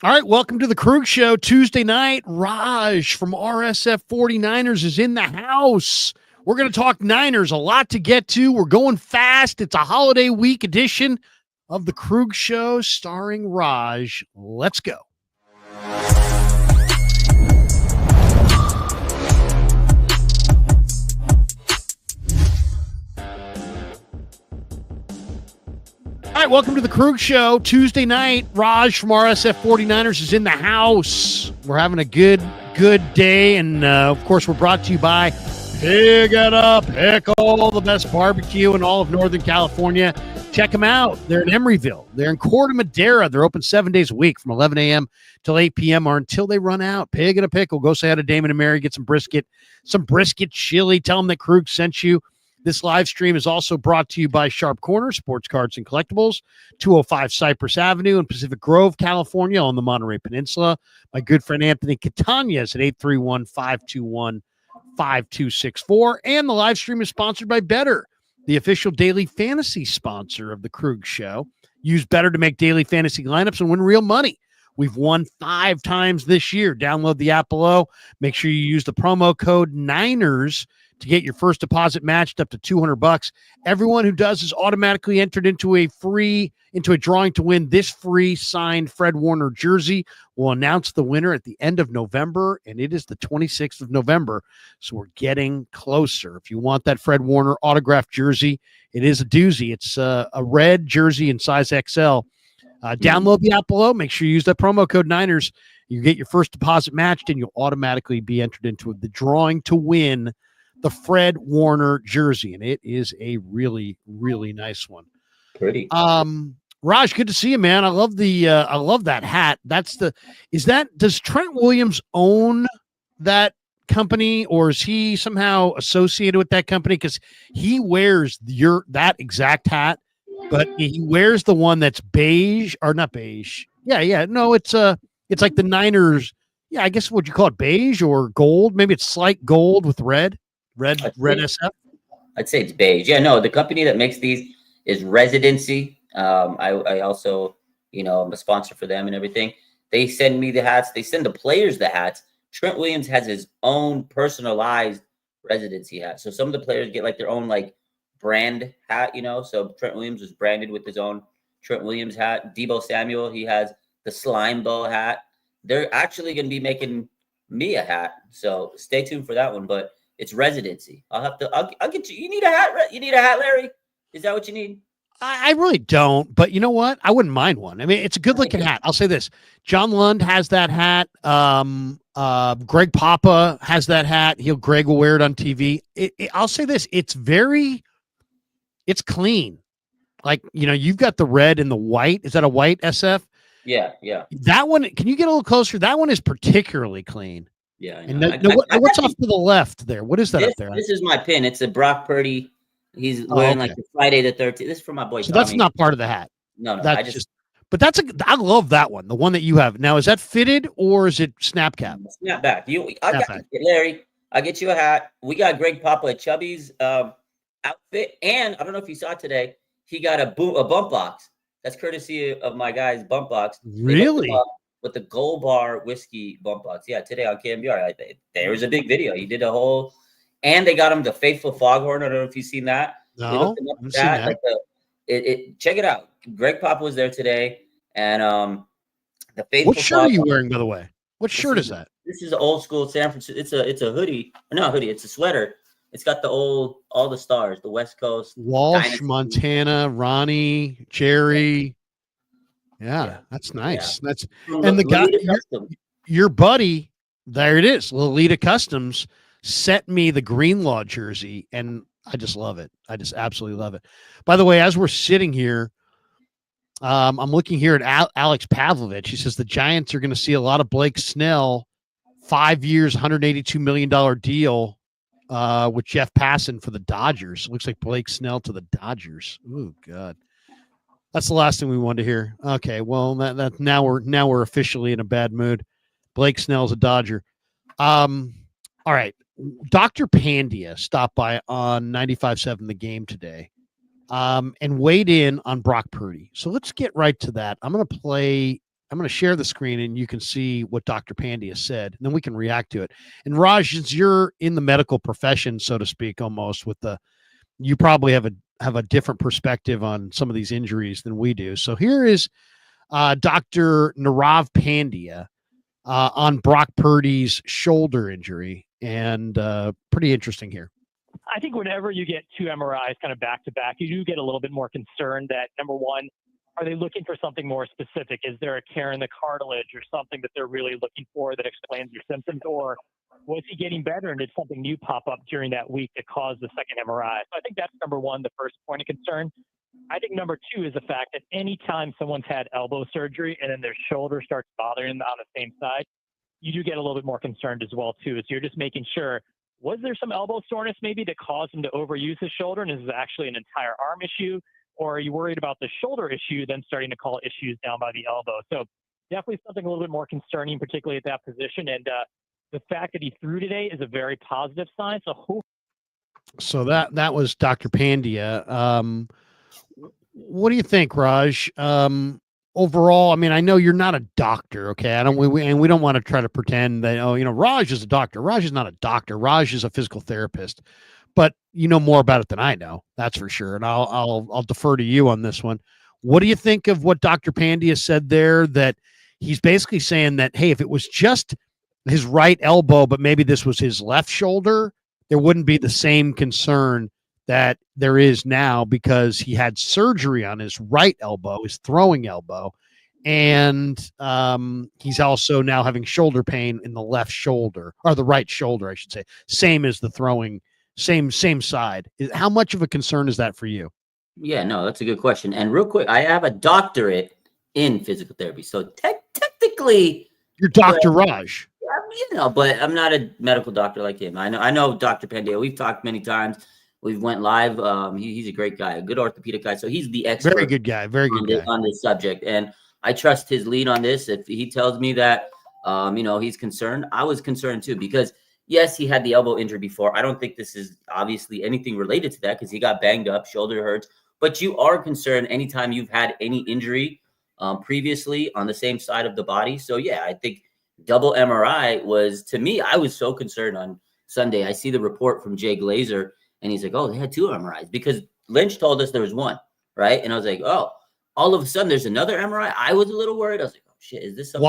All right, welcome to the Krueger Show Tuesday night. Raj from RSF 49ers is in the house. We're going to talk Niners, a lot to get to. We're going fast. It's a holiday week edition of the Krueger Show starring Raj. Let's go. All right, welcome to the Krueger Show Tuesday night. Raj from RSF 49ers is in the house. We're having a good day, and of course, we're brought to you by Pig It Up Pickle, the best barbecue in all of Northern California. Check them out. They're in Emeryville. They're in Corte Madera. They're open 7 days a week from 11 a.m. till 8 p.m. or until they run out. Pig It Up Pickle. Go say hi to Damon and Mary. Get some brisket chili. Tell them that Krug sent you. This live stream is also brought to you by Sharp Corner, Sports Cards and Collectibles, 205 Cypress Avenue in Pacific Grove, California on the Monterey Peninsula. My good friend Anthony Catania is at 831-521-5264. And the live stream is sponsored by Better, the official daily fantasy sponsor of the Krug Show. Use Better to make daily fantasy lineups and win real money. We've won 5 times this year. Download the app below. Make sure you use the promo code Niners to get your first deposit matched up to $200. Everyone who does is automatically entered into a drawing to win this free signed Fred Warner jersey. We'll announce the winner at the end of November, and it is the 26th of November, so we're getting closer. If you want that Fred Warner autographed jersey, it is a doozy. It's a red jersey in size XL. Download the app below. Make sure you use that promo code Niners. You get your first deposit matched, and you'll automatically be entered into the drawing to win the Fred Warner jersey, and it is a really, really nice one. Pretty. Raj, good to see you, man. I love that hat. Does Trent Williams own that company, or is he somehow associated with that company? Because he wears that exact hat, but he wears the one that's beige, or not beige. Yeah. No, it's like the Niners. Yeah, I guess what you call it, beige or gold. Maybe it's slight gold with red SF. I'd say it's beige. Yeah, no, the company that makes these is Residency. I also, I'm a sponsor for them and everything. They send me the hats. They send the players the hats. Trent Williams has his own personalized Residency hat. So some of the players get like their own like brand hat, So Trent Williams was branded with his own Trent Williams hat. Deebo Samuel, he has the Slime Bow hat. They're actually going to be making me a hat. So stay tuned for that one. But it's Residency. I'll get you. You need a hat? You need a hat, Larry? Is that what you need? I really don't, but you know what? I wouldn't mind one. I mean, it's a good looking hat. I'll say this. John Lund has that hat. Greg Papa has that hat. Greg will wear it on TV. I'll say this. It's clean. Like, you've got the red and the white. Is that a white SF? Yeah. That one, can you get a little closer? That one is particularly clean. Yeah. And what's off to the left there? What is that up there? This is my pin. It's a Brock Purdy. He's wearing like the Friday the 13th. This is for my boy. So Tommy. that's not part of the hat. No. But I love that one. The one that you have now, is that fitted or is it snap cap? Snap back. Larry. I get you a hat. We got Greg Papa at Chubby's outfit, and I don't know if you saw it today. He got a bump box. That's courtesy of my guy's bump box. Really? With the Gold Bar whiskey bump box. Yeah, today on KMBR. There was a big video. He did a whole, and they got him the Faithful Foghorn. I don't know if you've seen that. No, I haven't seen that. Check it out. Greg Papa was there today, and the Faithful. What shirt are you wearing, by the way? What shirt is that? This is an old school San Francisco. It's a hoodie. Not a hoodie. It's a sweater. It's got all the stars, the West Coast. Walsh, Dynasty. Montana, Ronnie, Jerry. Yeah, that's nice. Yeah. That's and the guy, your buddy, there it is. Lolita Customs sent me the Greenlaw jersey, and I just love it. I just absolutely love it. By the way, as we're sitting here, I'm looking here at Alex Pavlovich. He says the Giants are going to see a lot of Blake Snell, 5 years, $182 million deal with Jeff Passan for the Dodgers. Looks like Blake Snell to the Dodgers. Oh God. That's the last thing we wanted to hear. Okay, well, that now we're officially in a bad mood. Blake Snell's a Dodger. All right. Dr. Pandya stopped by on 95.7 The Game today and weighed in on Brock Purdy. So let's get right to that. I'm going to play I'm going to share the screen and you can see what Dr. Pandya said, and then we can react to it. And Raj, since you're in the medical profession, so to speak, almost you probably have a different perspective on some of these injuries than we do. So here is Dr. Nirav Pandya on Brock Purdy's shoulder injury, and pretty interesting here. I think whenever you get two MRIs kind of back to back, you do get a little bit more concerned that, number one, are they looking for something more specific? Is there a tear in the cartilage or something that they're really looking for that explains your symptoms? Or was he getting better and did something new pop up during that week that caused the second MRI? So I think that's number one, the first point of concern. I think number two is the fact that anytime someone's had elbow surgery and then their shoulder starts bothering them on the same side, you do get a little bit more concerned as well, too. So you're just making sure, was there some elbow soreness maybe that caused him to overuse his shoulder and is this actually an entire arm issue? Or are you worried about the shoulder issue, then starting to call issues down by the elbow? So definitely something a little bit more concerning, particularly at that position. And the fact that he threw today is a very positive sign. So that was Dr. Pandya. What do you think, Raj? Overall, I mean, I know you're not a doctor, okay? We don't want to try to pretend that, Raj is a doctor. Raj is not a doctor. Raj is a physical therapist, but you know more about it than I know. That's for sure. And I'll defer to you on this one. What do you think of what Dr. Pandya said there? That he's basically saying that, hey, if it was just his right elbow, but maybe this was his left shoulder, there wouldn't be the same concern that there is now because he had surgery on his right elbow, his throwing elbow, and he's also now having shoulder pain in the left shoulder, or the right shoulder, I should say, same as the throwing, same side. How much of a concern is that for you? Yeah, no, that's a good question. And real quick, I have a doctorate in physical therapy, so technically, you're Dr. Raj. But I'm not a medical doctor like him. I know Dr. Pandya. We've talked many times. We've went live. He's a great guy, a good orthopedic guy. So he's the expert. Very good guy. Very good guy on this subject. And I trust his lead on this. If he tells me that, he's concerned, I was concerned too, because yes, he had the elbow injury before. I don't think this is obviously anything related to that because he got banged up, shoulder hurts. But you are concerned anytime you've had any injury previously on the same side of the body. So yeah, I think double MRI was, to me, I was so concerned on Sunday. I see the report from Jay Glazer. And he's like, oh, they had two MRIs because Lynch told us there was one, right? And I was like, oh, all of a sudden there's another MRI. I was a little worried. I was like, oh shit, is this something?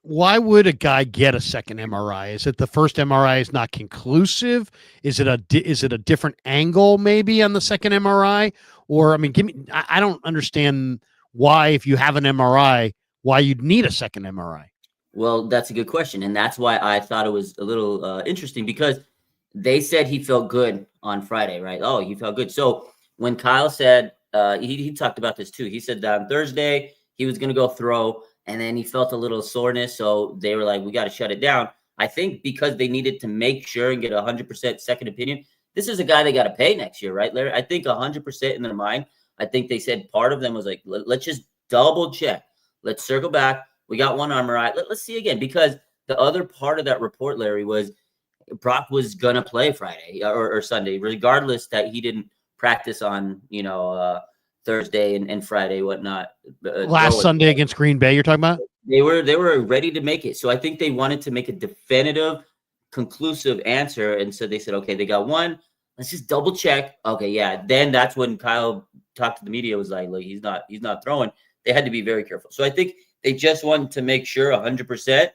Why would a guy get a second MRI? Is it the first MRI is not conclusive? Is it a different angle maybe on the second MRI? Or I mean, I don't understand why, if you have an MRI, why you'd need a second MRI. Well, that's a good question, and that's why I thought it was a little interesting because they said he felt good on Friday, right? Oh, he felt good. So when Kyle said, he talked about this too. He said that on Thursday he was going to go throw, and then he felt a little soreness. So they were like, we got to shut it down. I think because they needed to make sure and get 100% second opinion. This is a guy they got to pay next year, right, Larry? I think 100% in their mind. I think they said part of them was like, let's just double check. Let's circle back. We got one MRI. Let's see again, because the other part of that report, Larry, was Brock was going to play Friday or Sunday, regardless that he didn't practice on, Thursday and Friday, whatnot. Last Sunday against Green Bay, you're talking about? They were ready to make it. So I think they wanted to make a definitive, conclusive answer. And so they said, okay, they got one. Let's just double check. Okay, yeah. Then that's when Kyle talked to the media, was like, look, he's not throwing. They had to be very careful. So I think they just wanted to make sure 100%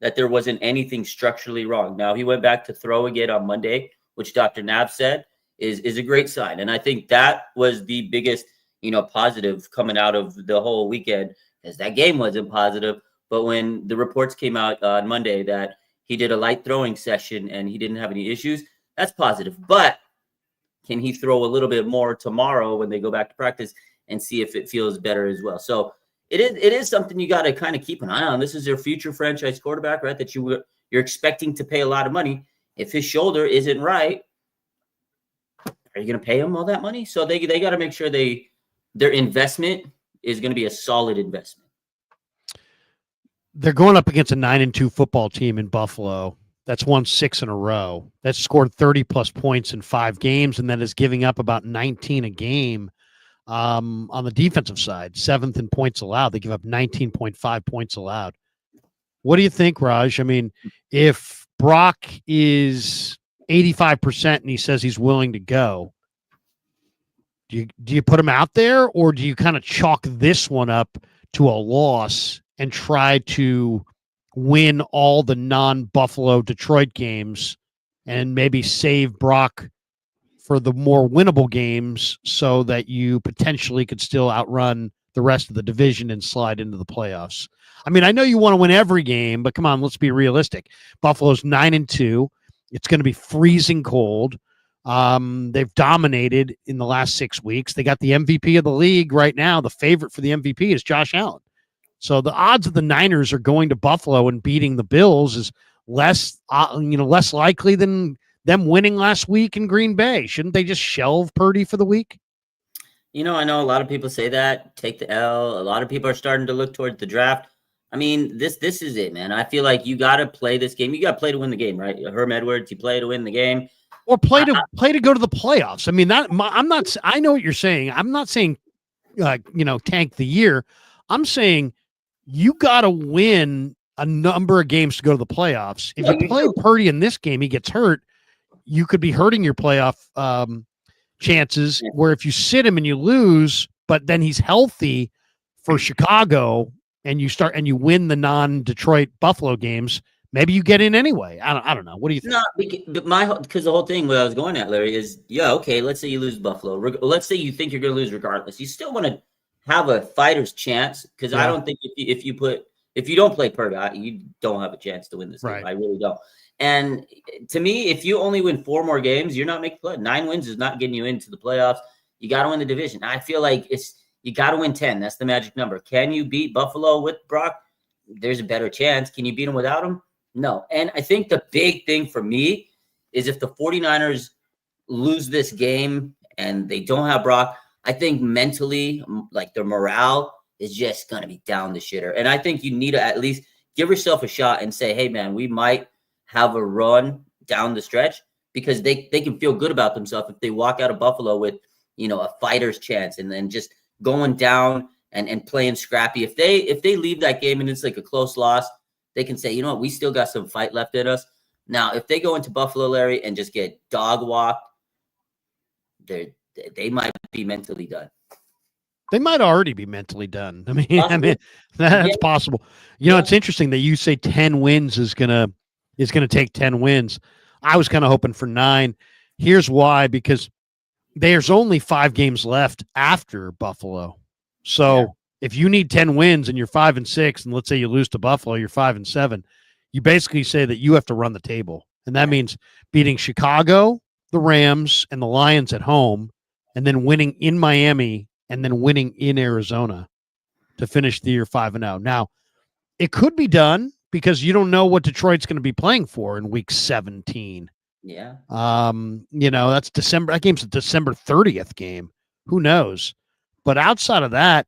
that there wasn't anything structurally wrong. Now, he went back to throw again on Monday, which Dr. Nav said is a great sign. And I think that was the biggest, positive coming out of the whole weekend, as that game wasn't positive. But when the reports came out on Monday that he did a light throwing session and he didn't have any issues, that's positive. But can he throw a little bit more tomorrow when they go back to practice and see if it feels better as well? So it is something you got to kind of keep an eye on. This is your future franchise quarterback, right? That you're expecting to pay a lot of money. If his shoulder isn't right, are you going to pay him all that money? So they got to make sure their investment is going to be a solid investment. They're going up against a 9-2 football team in Buffalo. That's won 6 in a row. That's scored 30 plus points in 5 games, and that is giving up about 19 a game. On the defensive side, 7th in points allowed. They give up 19.5 points allowed. What do you think, Raj? I mean, if Brock is 85% and he says he's willing to go, do you put him out there, or do you kind of chalk this one up to a loss and try to win all the non-Buffalo Detroit games and maybe save Brock for the more winnable games so that you potentially could still outrun the rest of the division and slide into the playoffs? I mean, I know you want to win every game, but come on, let's be realistic. Buffalo's 9-2. It's going to be freezing cold. They've dominated in the last 6 weeks. They got the MVP of the league right now. The favorite for the MVP is Josh Allen. So the odds of the Niners are going to Buffalo and beating the Bills is less likely than them winning last week in Green Bay. Shouldn't they just shelve Purdy for the week? I know a lot of people say that, take the L. A lot of people are starting to look towards the draft. I mean, this is it, man. I feel like you got to play this game. You got to play to win the game, right? Herm Edwards, you play to win the game. Or play to go to the playoffs. I mean, I know what you're saying. I'm not saying, tank the year. I'm saying you got to win a number of games to go to the playoffs. If you play Purdy in this game, he gets hurt, you could be hurting your playoff chances, where if you sit him and you lose, but then he's healthy for Chicago and you win the non-Detroit Buffalo games, maybe you get in anyway. I don't know. What do you think? No, because the whole thing what I was going at, Larry, is okay. Let's say you lose Buffalo. Let's say you think you're going to lose regardless. You still want to have a fighter's chance, because I don't think if you don't play Purdy, you don't have a chance to win this game. I really don't. And to me, if you only win 4 more games, you're not making play. 9 wins is not getting you into the playoffs. You got to win the division. I feel like you got to win 10. That's the magic number. Can you beat Buffalo with Brock? There's a better chance. Can you beat him without him? No. And I think the big thing for me is if the 49ers lose this game and they don't have Brock, I think mentally, like, their morale is just going to be down the shitter. And I think you need to at least give yourself a shot and say, hey, man, we might have a run down the stretch, because they can feel good about themselves if they walk out of Buffalo with, a fighter's chance, and then just going down and playing scrappy. If they leave that game and it's like a close loss, they can say, you know what, we still got some fight left in us. Now, if they go into Buffalo, Larry, and just get dog walked, they might be mentally done. They might already be mentally done. I mean, that's possible. It's interesting that you say 10 wins is gonna take 10 wins. I was kind of hoping for 9. Here's why: because there's only 5 games left after Buffalo. So if you need 10 wins and you're 5-6, and let's say you lose to Buffalo, you're 5-7, you basically say that you have to run the table. And that means beating Chicago, the Rams, and the Lions at home, and then winning in Miami, and then winning in Arizona to finish the year 5-0. Now, it could be done, because you don't know what Detroit's going to be playing for in week 17. Yeah. That's December. That game's a December 30th game. Who knows? But outside of that,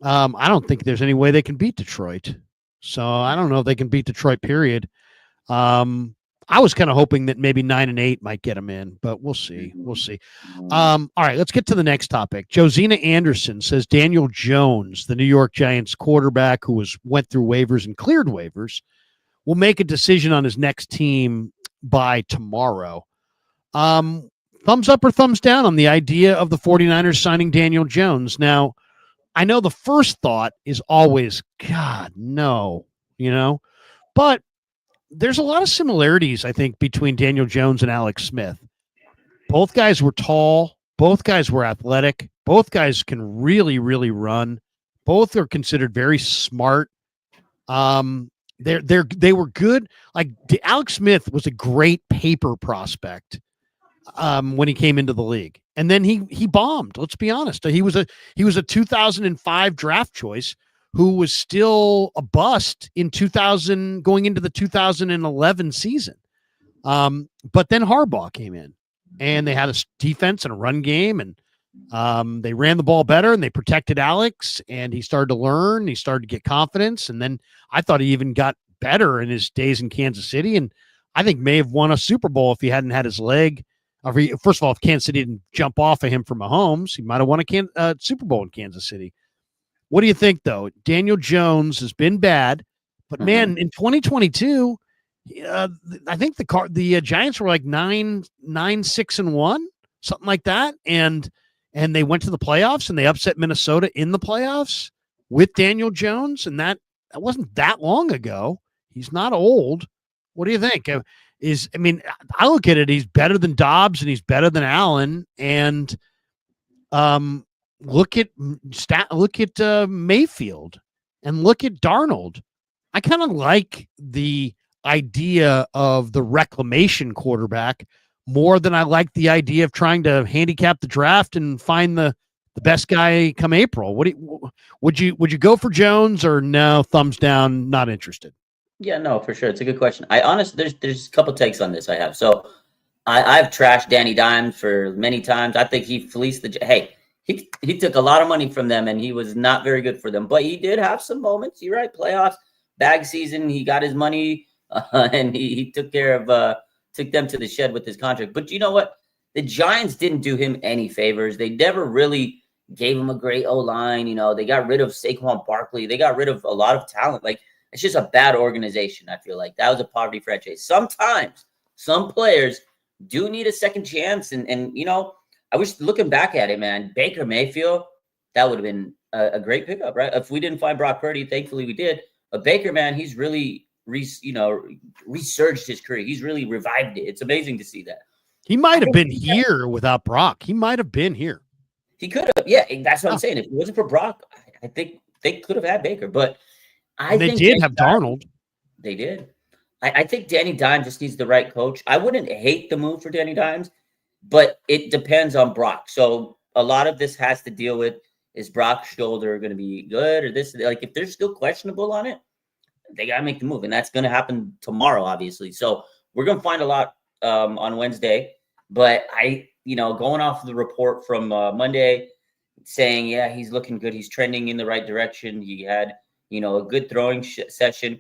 I don't think there's any way they can beat Detroit. So I don't know if they can beat Detroit, period. I was kind of hoping that maybe 9-8 might get them in, but we'll see. We'll see. All right, let's get to the next topic. Josina Anderson says Daniel Jones, the New York Giants quarterback who went through waivers and cleared waivers, will make a decision on his next team by tomorrow. Thumbs up or thumbs down on the idea of the 49ers signing Daniel Jones? Now, I know the first thought is always, God, no, but there's a lot of similarities, I think, between Daniel Jones and Alex Smith. Both guys were tall. Both guys were athletic. Both guys can really, really run. Both are considered very smart. They were good. Like, Alex Smith was a great paper prospect when he came into the league, and then he bombed. Let's be honest. He was a 2005 draft choice who was still a bust in 2000, going into the 2011 season. But then Harbaugh came in, and they had a defense and a run game, and they ran the ball better, and they protected Alex, and he started to learn. He started to get confidence, and then I thought he even got better in his days in Kansas City, and I think may have won a Super Bowl if he hadn't had his leg First of all, if Kansas City didn't jump off of him for Mahomes, he might have won a Super Bowl in Kansas City. What do you think, though? Daniel Jones has been bad, but man, in 2022, I think the Giants were like 9-6-1, something like that, and they went to the playoffs and they upset Minnesota in the playoffs with Daniel Jones, and that wasn't that long ago. He's not old. What do you think? I look at it. He's better than Dobbs and he's better than Allen. And look at Mayfield and look at Darnold. I kind of like the idea of the reclamation quarterback more than I like the idea of trying to handicap the draft and find the best guy come April. Would you go for Jones or no? Thumbs down. Not interested. Yeah, no, for sure. It's a good question. I honestly, there's a couple takes on this I have. So I've trashed Danny Dimes for many times. I think he fleeced he took a lot of money from them and he was not very good for them. But he did have some moments. You're right. Playoffs, bag season. He got his money and he took care of took them to the shed with his contract. But you know what? The Giants didn't do him any favors. They never really gave him a great O-line. They got rid of Saquon Barkley. They got rid of a lot of talent. Like, it's just a bad organization, I feel like. That was a poverty franchise. Sometimes some players do need a second chance. And I wish, looking back at it, man, Baker Mayfield, that would have been a great pickup, right? If we didn't find Brock Purdy, thankfully we did. But Baker, man, he's really, resurged his career. He's really revived it. It's amazing to see that. He might have been here without Brock. He might have been here. He could have. Yeah, that's what I'm saying. If it wasn't for Brock, I think they could have had Baker. But they did have Darnold. They did. I think Danny Dimes just needs the right coach. I wouldn't hate the move for Danny Dimes, but it depends on Brock. So a lot of this has to deal with, is Brock's shoulder going to be good or this? Like, if they're still questionable on it, they got to make the move. And that's going to happen tomorrow, obviously. So we're going to find a lot on Wednesday. But going off of the report from Monday saying, yeah, he's looking good. He's trending in the right direction. He had a good throwing session.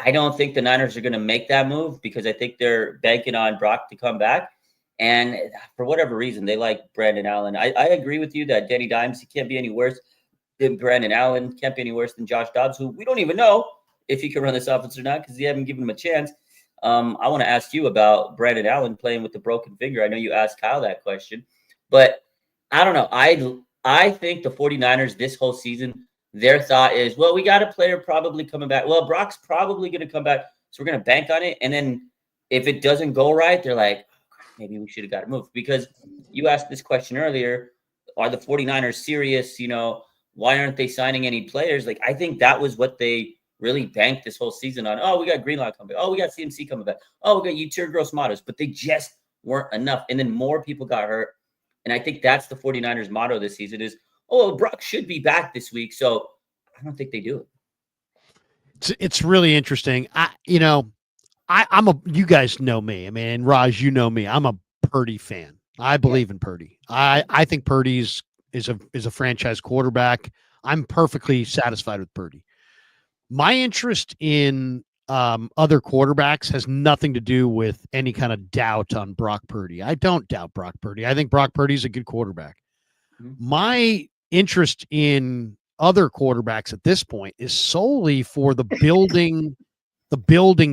I don't think the Niners are going to make that move because I think they're banking on Brock to come back. And for whatever reason, they like Brandon Allen. I agree with you that Danny Dimes, he can't be any worse than Brandon Allen, can't be any worse than Josh Dobbs, who we don't even know if he can run this offense or not because they haven't given him a chance. I want to ask you about Brandon Allen playing with the broken finger. I know you asked Kyle that question, but I don't know. I think the 49ers this whole season, their thought is, well, we got a player probably coming back. Well, Brock's probably going to come back, so we're going to bank on it. And then if it doesn't go right, they're like, maybe we should have got a move. Because you asked this question earlier, are the 49ers serious? Why aren't they signing any players? Like, I think that was what they really banked this whole season on. Oh, we got Greenlaw coming back. Oh, we got CMC coming back. Oh, we got Yetur Gross-Matos. But they just weren't enough. And then more people got hurt. And I think that's the 49ers motto this season is, oh, Brock should be back this week. So I don't think they do it. It's really interesting. You guys know me. I mean, Raj, you know me. I'm a Purdy fan. I believe in Purdy. I think Purdy is a franchise quarterback. I'm perfectly satisfied with Purdy. My interest in other quarterbacks has nothing to do with any kind of doubt on Brock Purdy. I don't doubt Brock Purdy. I think Brock Purdy is a good quarterback. Mm-hmm. My interest in other quarterbacks at this point is solely for the building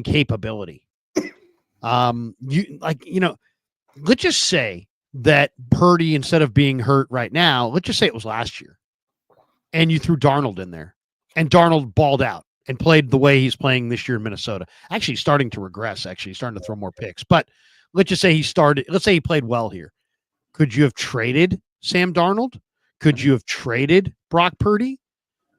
capability. Let's just say that Purdy, instead of being hurt right now, let's just say it was last year, and you threw Darnold in there, and Darnold balled out and played the way he's playing this year in Minnesota. Actually, starting to regress. Actually, he's starting to throw more picks. But let's just say let's say he played well here. Could you have traded Sam Darnold? Could you have traded Brock Purdy?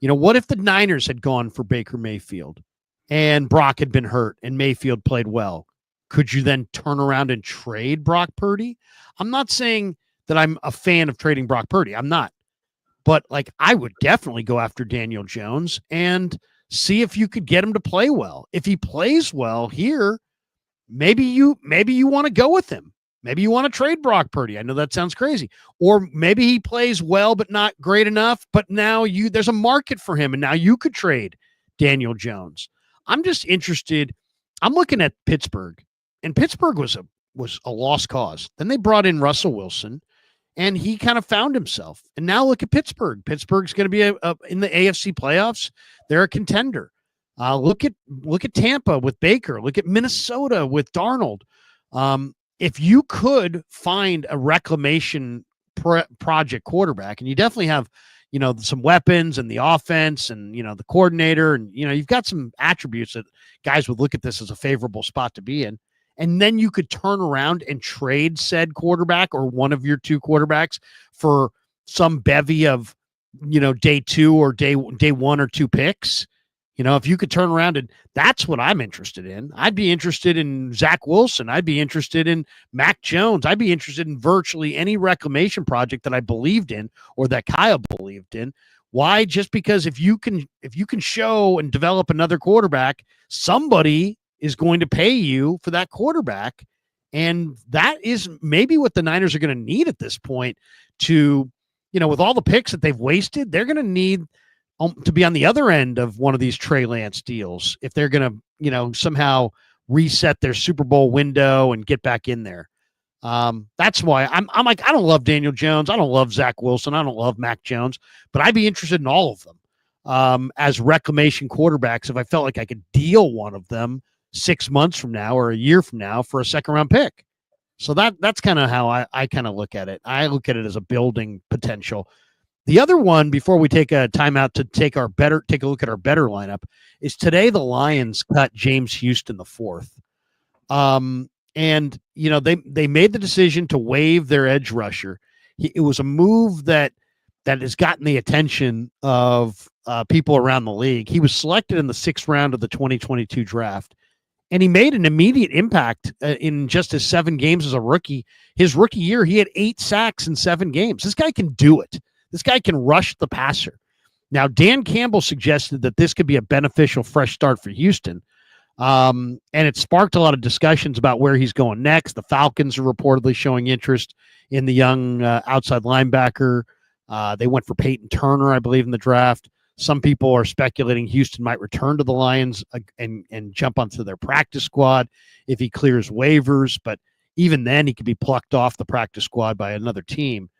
What if the Niners had gone for Baker Mayfield and Brock had been hurt and Mayfield played well? Could you then turn around and trade Brock Purdy? I'm not saying that I'm a fan of trading Brock Purdy. I'm not. But I would definitely go after Daniel Jones and see if you could get him to play well. If he plays well here, maybe you want to go with him. Maybe you want to trade Brock Purdy. I know that sounds crazy. Or maybe he plays well but not great enough, but now there's a market for him and now you could trade Daniel Jones. I'm just interested. I'm looking at Pittsburgh, and Pittsburgh was was a lost cause. Then they brought in Russell Wilson, and he kind of found himself. And now look at Pittsburgh. Pittsburgh's going to be in the AFC playoffs. They're a contender. Look at Tampa with Baker. Look at Minnesota with Darnold. If you could find a reclamation project quarterback, and you definitely have, some weapons and the offense and, the coordinator, and, you've got some attributes that guys would look at this as a favorable spot to be in. And then you could turn around and trade said quarterback or one of your two quarterbacks for some bevy of, day 2 or day 1 or 2 picks. If you could turn around, and that's what I'm interested in. I'd be interested in Zach Wilson. I'd be interested in Mac Jones. I'd be interested in virtually any reclamation project that I believed in or that Kyle believed in. Why? Just because if you can show and develop another quarterback, somebody is going to pay you for that quarterback. And that is maybe what the Niners are going to need at this point to, with all the picks that they've wasted, they're going to need to be on the other end of one of these Trey Lance deals if they're going to, somehow reset their Super Bowl window and get back in there. That's why I'm like, I don't love Daniel Jones. I don't love Zach Wilson. I don't love Mac Jones, but I'd be interested in all of them as reclamation quarterbacks if I felt like I could deal one of them 6 months from now or a year from now for a second-round pick. So that's kind of how I kind of look at it. I look at it as a building potential. The other one, before we take a timeout to take a look at our better lineup, is today the Lions cut James Houston the 4th. And, they made the decision to waive their edge rusher. It was a move that has gotten the attention of people around the league. He was selected in the 6th round of the 2022 draft, and he made an immediate impact in just his 7 games as a rookie. His rookie year, he had 8 sacks in 7 games. This guy can do it. This guy can rush the passer. Now, Dan Campbell suggested that this could be a beneficial fresh start for Houston. And it sparked a lot of discussions about where he's going next. The Falcons are reportedly showing interest in the young outside linebacker. They went for Peyton Turner, I believe, in the draft. Some people are speculating Houston might return to the Lions and jump onto their practice squad if he clears waivers. But even then, he could be plucked off the practice squad by another team.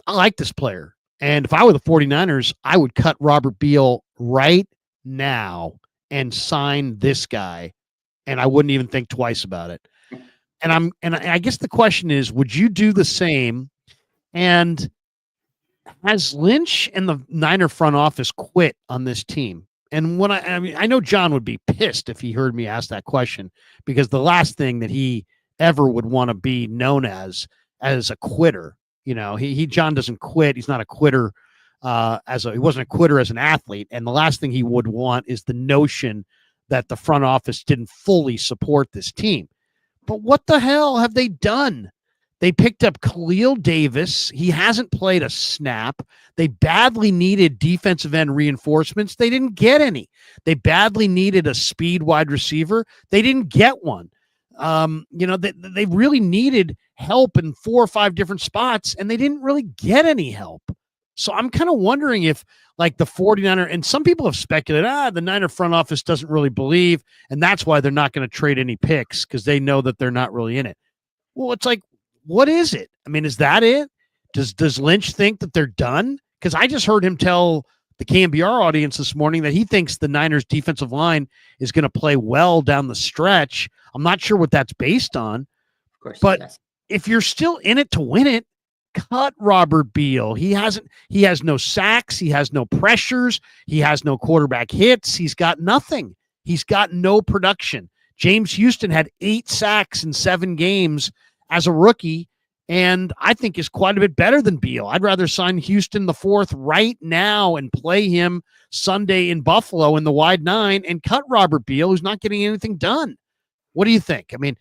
I like this player. And if I were the 49ers, I would cut Robert Beal right now and sign this guy. And I wouldn't even think twice about it. And I guess the question is, would you do the same? And has Lynch and the Niner front office quit on this team? And I know John would be pissed if he heard me ask that question, because the last thing that he ever would want to be known as a quitter. John doesn't quit. He's not a quitter. He wasn't a quitter as an athlete. And the last thing he would want is the notion that the front office didn't fully support this team. But what the hell have they done? They picked up Khalil Davis. He hasn't played a snap. They badly needed defensive end reinforcements. They didn't get any. They badly needed a speed wide receiver. They didn't get one. They really needed help in 4 or 5 different spots, and they didn't really get any help. So I'm kind of wondering if, like, the 49er, and some people have speculated, the Niner front office doesn't really believe, and that's why they're not going to trade any picks, because they know that they're not really in it. Well, it's like, what is it? I mean, is that it? Does Lynch think that they're done? Because I just heard him tell the KMBR audience this morning that he thinks the Niners defensive line is going to play well down the stretch. I'm not sure what that's based on, Of course, but if you're still in it to win it, cut Robert Beal. He has no sacks. He has no pressures. He has no quarterback hits. He's got nothing. He's got no production. James Houston had 8 sacks in 7 games as a rookie, and I think is quite a bit better than Beal. I'd rather sign Houston the 4th right now and play him Sunday in Buffalo in the wide 9 and cut Robert Beal, who's not getting anything done. What do you think? I mean,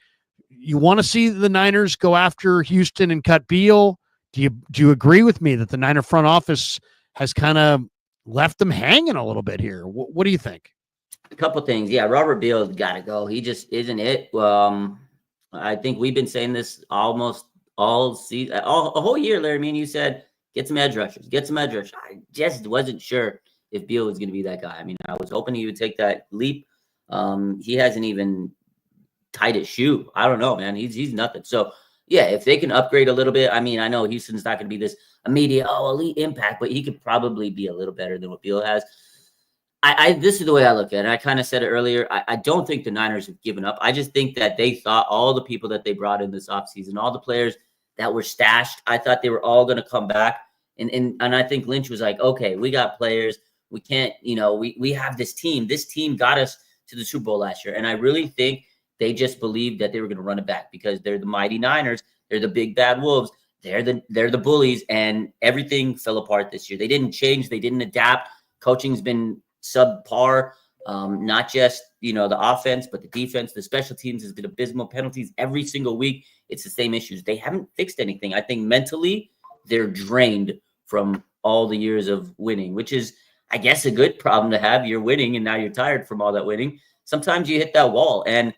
you want to see the Niners go after Houston and cut Beal? Do you agree with me that the Niner front office has kind of left them hanging a little bit here? What do you think? A couple things. Yeah, Robert Beal's got to go. He just isn't it. I think we've been saying this almost all season, a whole year, Larry. Me and you said, get some edge rushers. I just wasn't sure if Beal was going to be that guy. I mean, I was hoping he would take that leap. He hasn't even tightest shoe. I don't know, man. He's nothing. So yeah, if they can upgrade a little bit, I mean, I know Houston's not going to be this immediate, elite impact, but he could probably be a little better than what Beal has. This is the way I look at it. I kind of said it earlier. I don't think the Niners have given up. I just think that they thought all the people that they brought in this offseason, all the players that were stashed, I thought they were all going to come back. And I think Lynch was like, okay, we got players. We can't, we have this team. This team got us to the Super Bowl last year. And I really think they just believed that they were going to run it back because they're the mighty Niners. They're the big bad wolves. They're the bullies, and everything fell apart this year. They didn't change. They didn't adapt. Coaching's been subpar. Not just, the offense, but the defense, the special teams has been abysmal. Penalties every single week. It's the same issues. They haven't fixed anything. I think mentally they're drained from all the years of winning, which is, I guess, a good problem to have. You're winning and now you're tired from all that winning. Sometimes you hit that wall. And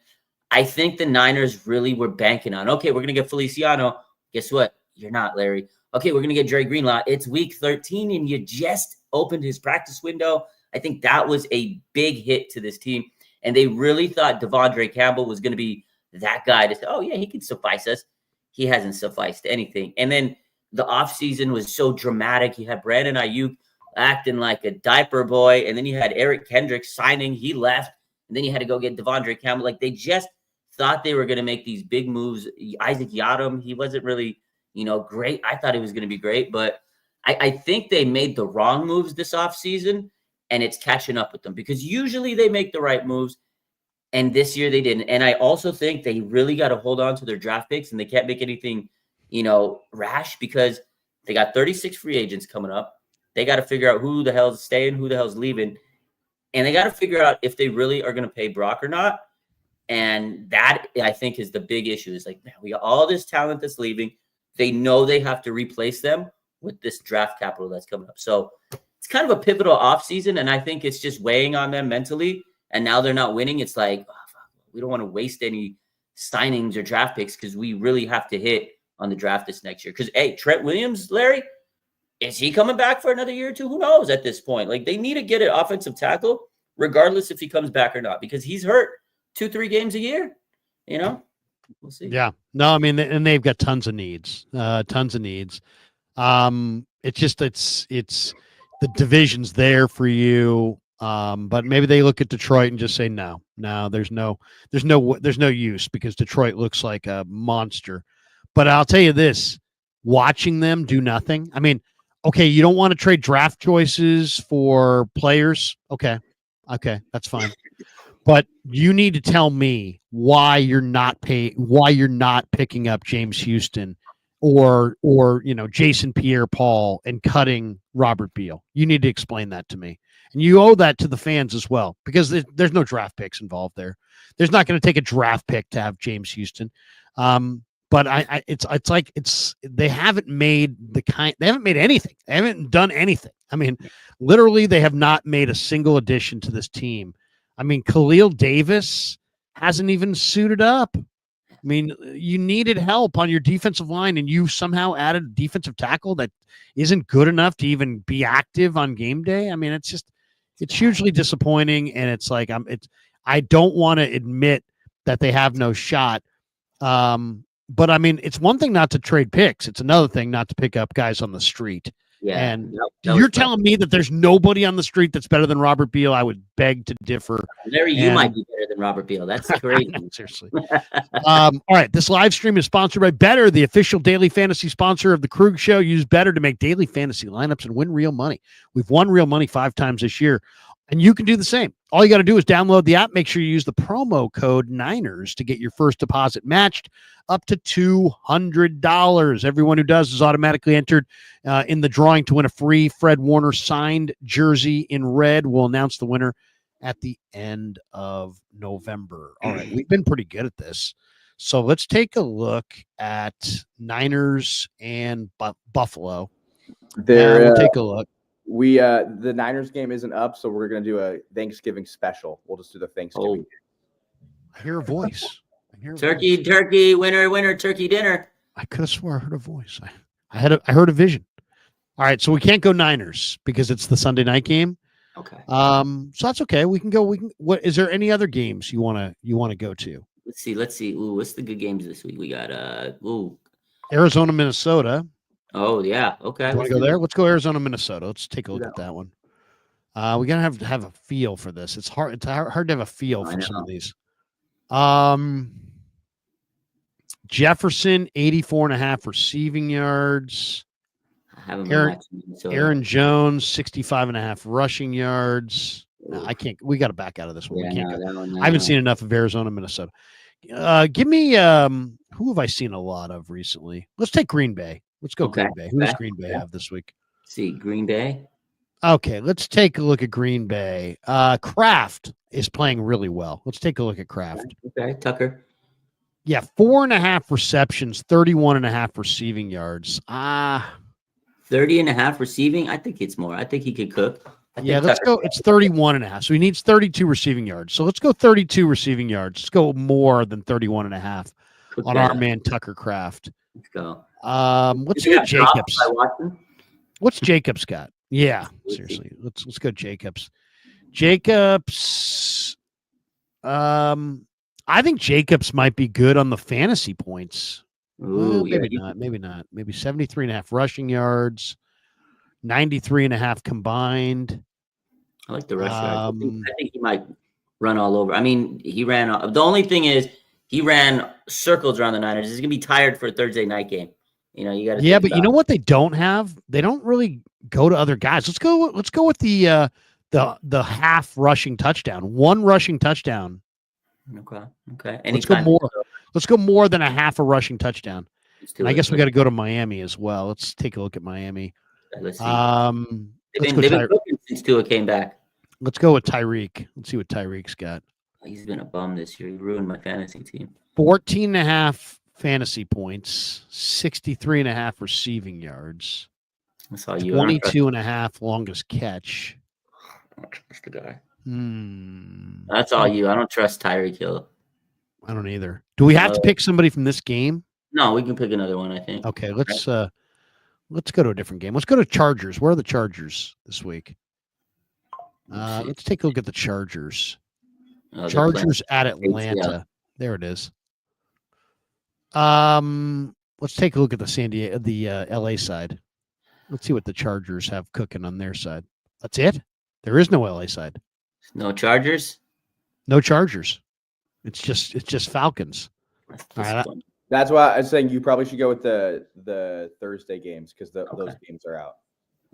I think the Niners really were banking on, okay, we're going to get Feliciano. Guess what? You're not, Larry. Okay, we're going to get Dre Greenlaw. It's week 13 and you just opened his practice window. I think that was a big hit to this team. And they really thought Devondre Campbell was going to be that guy to say, oh, yeah, he can suffice us. He hasn't sufficed anything. And then the offseason was so dramatic. You had Brandon Ayuk acting like a diaper boy. And then you had Eric Kendrick signing. He left. And then you had to go get Devondre Campbell. Like, they just thought they were going to make these big moves. Isaac Yiadom, he wasn't really, great. I thought he was going to be great. But I think they made the wrong moves this offseason. And it's catching up with them because usually they make the right moves. And this year they didn't. And I also think they really got to hold on to their draft picks and they can't make anything, rash because they got 36 free agents coming up. They got to figure out who the hell's staying, who the hell's leaving. And they got to figure out if they really are going to pay Brock or not. And that, I think, is the big issue. Is like, man, we got all this talent that's leaving. They know they have to replace them with this draft capital that's coming up. So it's kind of a pivotal offseason, and I think it's just weighing on them mentally. And now they're not winning. It's like, oh, fuck, we don't want to waste any signings or draft picks because we really have to hit on the draft this next year. Because, hey, Trent Williams, Larry, is he coming back for another year or two? Who knows at this point? Like, they need to get an offensive tackle regardless if he comes back or not because he's hurt 2-3 games a year. We'll see. Yeah. No, I mean, and they've got tons of needs. It's just it's the division's there for you. But maybe they look at Detroit and just say, no, there's no use because Detroit looks like a monster. But I'll tell you this, watching them do nothing. I mean, okay, you don't want to trade draft choices for players. Okay, that's fine. But you need to tell me why you're not picking up James Houston or Jason Pierre-Paul and cutting Robert Beal. You need to explain that to me. And you owe that to the fans as well, because there's no draft picks involved there. There's not going to take a draft pick to have James Houston. But they haven't made anything. They haven't done anything. I mean, literally, they have not made a single addition to this team. I mean, Khalil Davis hasn't even suited up. I mean, you needed help on your defensive line, and you somehow added a defensive tackle that isn't good enough to even be active on game day. I mean, it's hugely disappointing, and it's like I don't want to admit that they have no shot. But I mean, it's one thing not to trade picks; it's another thing not to pick up guys on the street. Yeah, and you're telling me that there's nobody on the street that's better than Robert Beal? I would beg to differ. Larry, you might be better than Robert Beal. That's crazy. Seriously. All right. This live stream is sponsored by Better, the official daily fantasy sponsor of the Krueger Show. Use Better to make daily fantasy lineups and win real money. We've won real money 5 times this year, and you can do the same. All you got to do is download the app. Make sure you use the promo code Niners to get your first deposit matched up to $200. Everyone who does is automatically entered in the drawing to win a free Fred Warner signed jersey in red. We'll announce the winner at the end of November. All right, we've been pretty good at this. So let's take a look at Niners and Buffalo. We'll take a look. The Niners game isn't up, so we're going to do a Thanksgiving special. We'll just do the Thanksgiving. I hear a voice. Turkey, winner, turkey dinner. I could have swore I heard a voice. I heard a vision. All right, so we can't go Niners because it's the Sunday night game. Okay. So that's okay. We can go. What is there any other games you want to go to? Let's see. Ooh, what's the good games this week? We got Arizona, Minnesota. Oh yeah, okay. Do you want to go there? Let's go Arizona, Minnesota. Let's take a look at that one. We gotta have a feel for this. It's hard. It's hard to have a feel for some of these. Jefferson, 84.5 receiving yards. I haven't Aaron Jones, 65.5 rushing yards. No, I can't. We got to back out of this one. Yeah, we can't no, go. I haven't seen enough of Arizona, Minnesota. Give me who have I seen a lot of recently? Let's take Green Bay. Let's go Green Bay. Who does Green Bay have this week? See, Green Bay. Okay, let's take a look at Green Bay. Kraft is playing really well. Let's take a look at Kraft. Okay, Tucker. Yeah, 4.5 receptions, 31.5 receiving yards. 30.5 receiving. I think it's more. I think he could cook. Yeah, let's go. It's 31.5. So he needs 32 receiving yards. So let's go 32 receiving yards. Let's go more than 31.5 on our man Tucker Kraft. Let's go. Let's see what Jacobs. What's Jacobs got? Yeah, seriously. Let's go Jacobs. Jacobs. I think Jacobs might be good on the fantasy points. Ooh, maybe not. Maybe not. Maybe 73.5 rushing yards, 93.5 combined. I like the rush yards. I think he might run all over. I mean, he ran. The only thing is he ran circles around the Niners. He's gonna be tired for a Thursday night game. You know, you got to. Yeah, but you know what they don't have? They don't really go to other guys. Let's go with the half rushing touchdown. One rushing touchdown. Okay. Let's go more. Let's go more than a half a rushing touchdown. I guess we got to go to Miami as well. Let's take a look at Miami. Let's see. They've been cooking since Tua came back. Let's go with Tyreek. Let's see what Tyreek's got. He's been a bum this year. He ruined my fantasy team. 14.5 fantasy points, 63.5 receiving yards. I saw you. 22.5 longest catch. I don't trust the guy. That's all you. I don't trust Tyreek Hill. I don't either. Do we have to pick somebody from this game? No, we can pick another one, I think. Okay, let's go to a different game. Let's go to Chargers. Where are the Chargers this week? Let's take a look at the Chargers. Chargers at Atlanta. There it is. Let's take a look at the LA side. Let's see what the Chargers have cooking on their side. That's it. There is no LA side. No Chargers. No Chargers. It's just Falcons. All right. That's why I was saying you probably should go with the Thursday games because those games are out.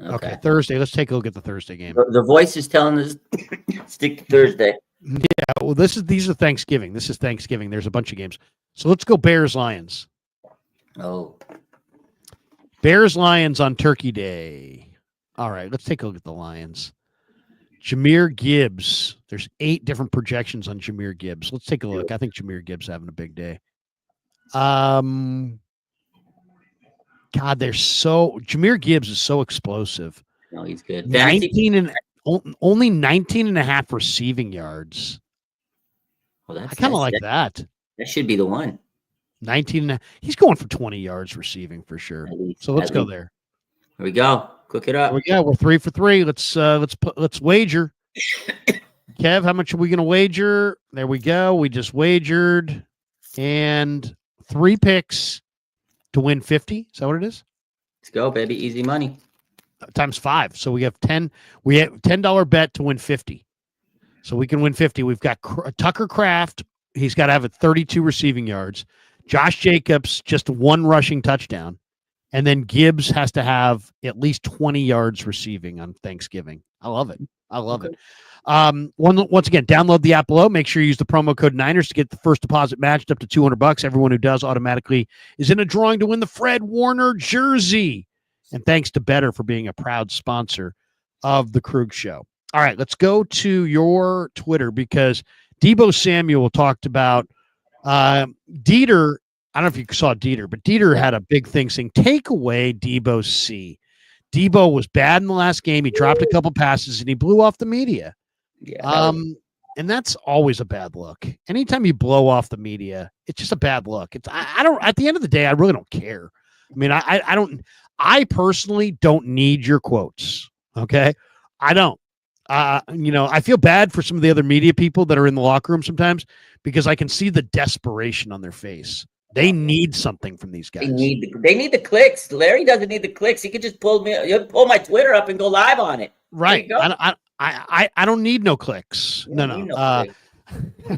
Okay, Thursday. Let's take a look at the Thursday game. The voice is telling us stick to Thursday. Yeah, well, these are Thanksgiving. This is Thanksgiving. There's a bunch of games. So let's go Bears-Lions. Oh. Bears-Lions on Turkey Day. All right, let's take a look at the Lions. Jahmyr Gibbs. There's 8 different projections on Jahmyr Gibbs. Let's take a look. I think Jahmyr Gibbs having a big day. God, Jahmyr Gibbs is so explosive. No, he's good. only 19.5 receiving yards. Well, I kind of like that. That should be the one. 19. He's going for 20 yards receiving for sure. So let's go there. Here we go. Cook it up. There we go. We're 3 for 3. Let's wager. Kev, how much are we going to wager? There we go. We just wagered and 3 picks to win 50. Is that what it is? Let's go, baby. Easy money. Times 5. So we have 10. We have $10 bet to win 50. So we can win 50. We've got Tucker Kraft. He's got to have 32 receiving yards. Josh Jacobs, just 1 rushing touchdown. And then Gibbs has to have at least 20 yards receiving on Thanksgiving. I love it. I love it. Once again, download the app below. Make sure you use the promo code Niners to get the first deposit matched up to $200. Everyone who does automatically is in a drawing to win the Fred Warner jersey. And thanks to Better for being a proud sponsor of the Krueger Show. All right, let's go to your Twitter because Deebo Samuel talked about Dieter. I don't know if you saw Dieter, but Dieter had a big thing saying, take away Deebo's C. Deebo was bad in the last game. He dropped a couple passes and he blew off the media. Yeah. And that's always a bad look. Anytime you blow off the media, it's just a bad look. I don't, at the end of the day, I really don't care. I mean, I personally don't need your quotes. Okay. I don't. I feel bad for some of the other media people that are in the locker room sometimes because I can see the desperation on their face. They need something from these guys. They need the clicks. Larry doesn't need the clicks. He could just pull my Twitter up and go live on it. Right. I don't need no clicks. No. Clicks.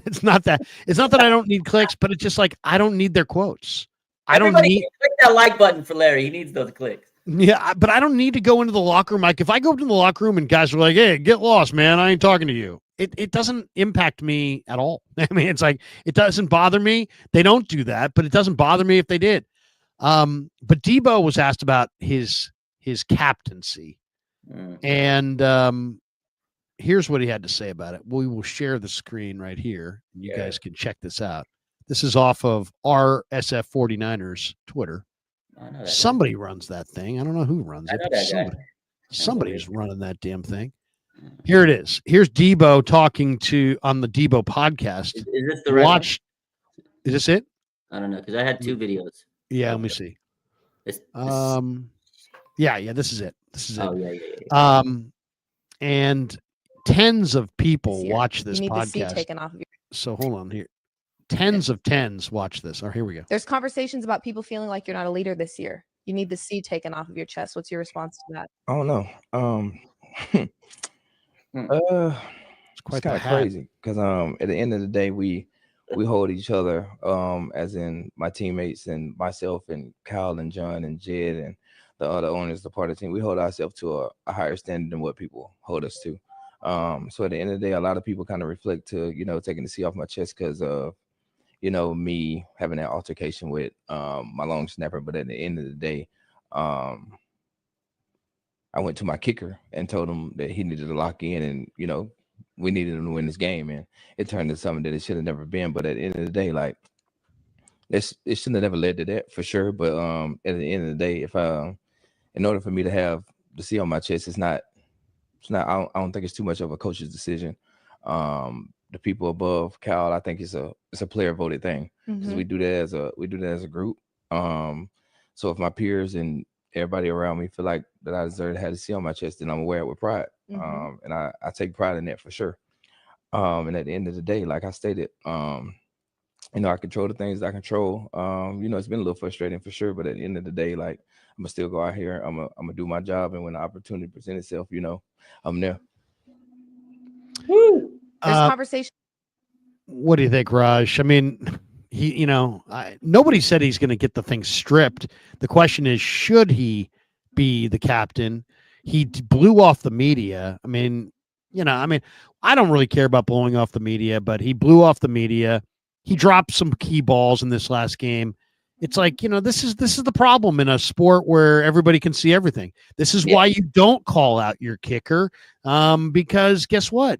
It's not that I don't need clicks, but it's just like I don't need their quotes. Everybody click that like button for Larry. He needs those clicks. Yeah, but I don't need to go into the locker room. Like if I go up to the locker room and guys are like, "Hey, get lost, man. I ain't talking to you." It doesn't impact me at all. I mean, it's like it doesn't bother me. They don't do that, but it doesn't bother me if they did. But Deebo was asked about his captaincy, and here's what he had to say about it. We will share the screen right here, and you guys can check this out. This is off of RSF 49ers Twitter. Somebody runs that thing. I don't know who runs it. Somebody's running that damn thing. Here it is. Here's Deebo talking on the Deebo podcast. Is this the right one? Is this it? I don't know because I had 2 videos. Yeah, let me see. Yeah, this is it. This is it. Oh yeah. And tens of people watch this you need podcast. The C taken off of So hold on here. Tens watch this. Oh, here we go. There's conversations about people feeling like you're not a leader this year. You need the C taken off of your chest. What's your response to that? I don't know. It's kind of crazy because at the end of the day, we hold each other, as in my teammates and myself and Kyle and John and Jed and the other owners, the part of the team. We hold ourselves to a higher standard than what people hold us to. So at the end of the day, a lot of people kind of reflect to taking the C off my chest because of me having that altercation with my long snapper. But at the end of the day, I went to my kicker and told him that he needed to lock in and, we needed him to win this game. And it turned into something that it should have never been. But at the end of the day, like, it shouldn't have never led to that for sure. But at the end of the day, if in order for me to have the C on my chest, it's not, I don't think it's too much of a coach's decision. The people above Cal, I think it's a player voted thing because we do that as a group. So if my peers and everybody around me feel like that I deserve to have a C on my chest, then I'm wear it with pride. And I take pride in that for sure. And at the end of the day, like I stated, I control the things that I control. It's been a little frustrating for sure, but at the end of the day, like I'm gonna still go out here. I'm gonna do my job, and when the opportunity presents itself, I'm there. There's conversation. What do you think, Raj? I mean, nobody said he's going to get the thing stripped. The question is, should he be the captain? He blew off the media. I mean, I don't really care about blowing off the media, but he blew off the media. He dropped some key balls in this last game. It's like, this is the problem in a sport where everybody can see everything. This is why you don't call out your kicker, because guess what?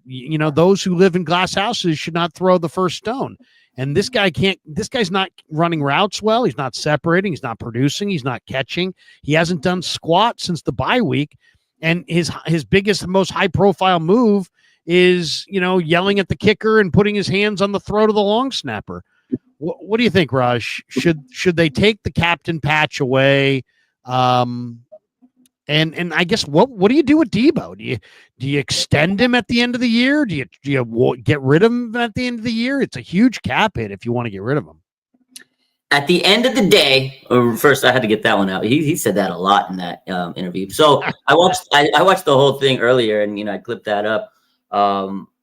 Those who live in glass houses should not throw the first stone. And this guy's not running routes well. He's not separating. He's not producing. He's not catching. He hasn't done squat since the bye week. And his biggest, most high profile move is, yelling at the kicker and putting his hands on the throat of the long snapper. What do you think, Raj? Should they take the captain patch away? And I guess what do you do with Deebo? Do you extend him at the end of the year? Do you get rid of him at the end of the year? It's a huge cap hit if you want to get rid of him. At the end of the day, or first I had to get that one out. He said that a lot in that interview. So I watched the whole thing earlier, and I clipped that up.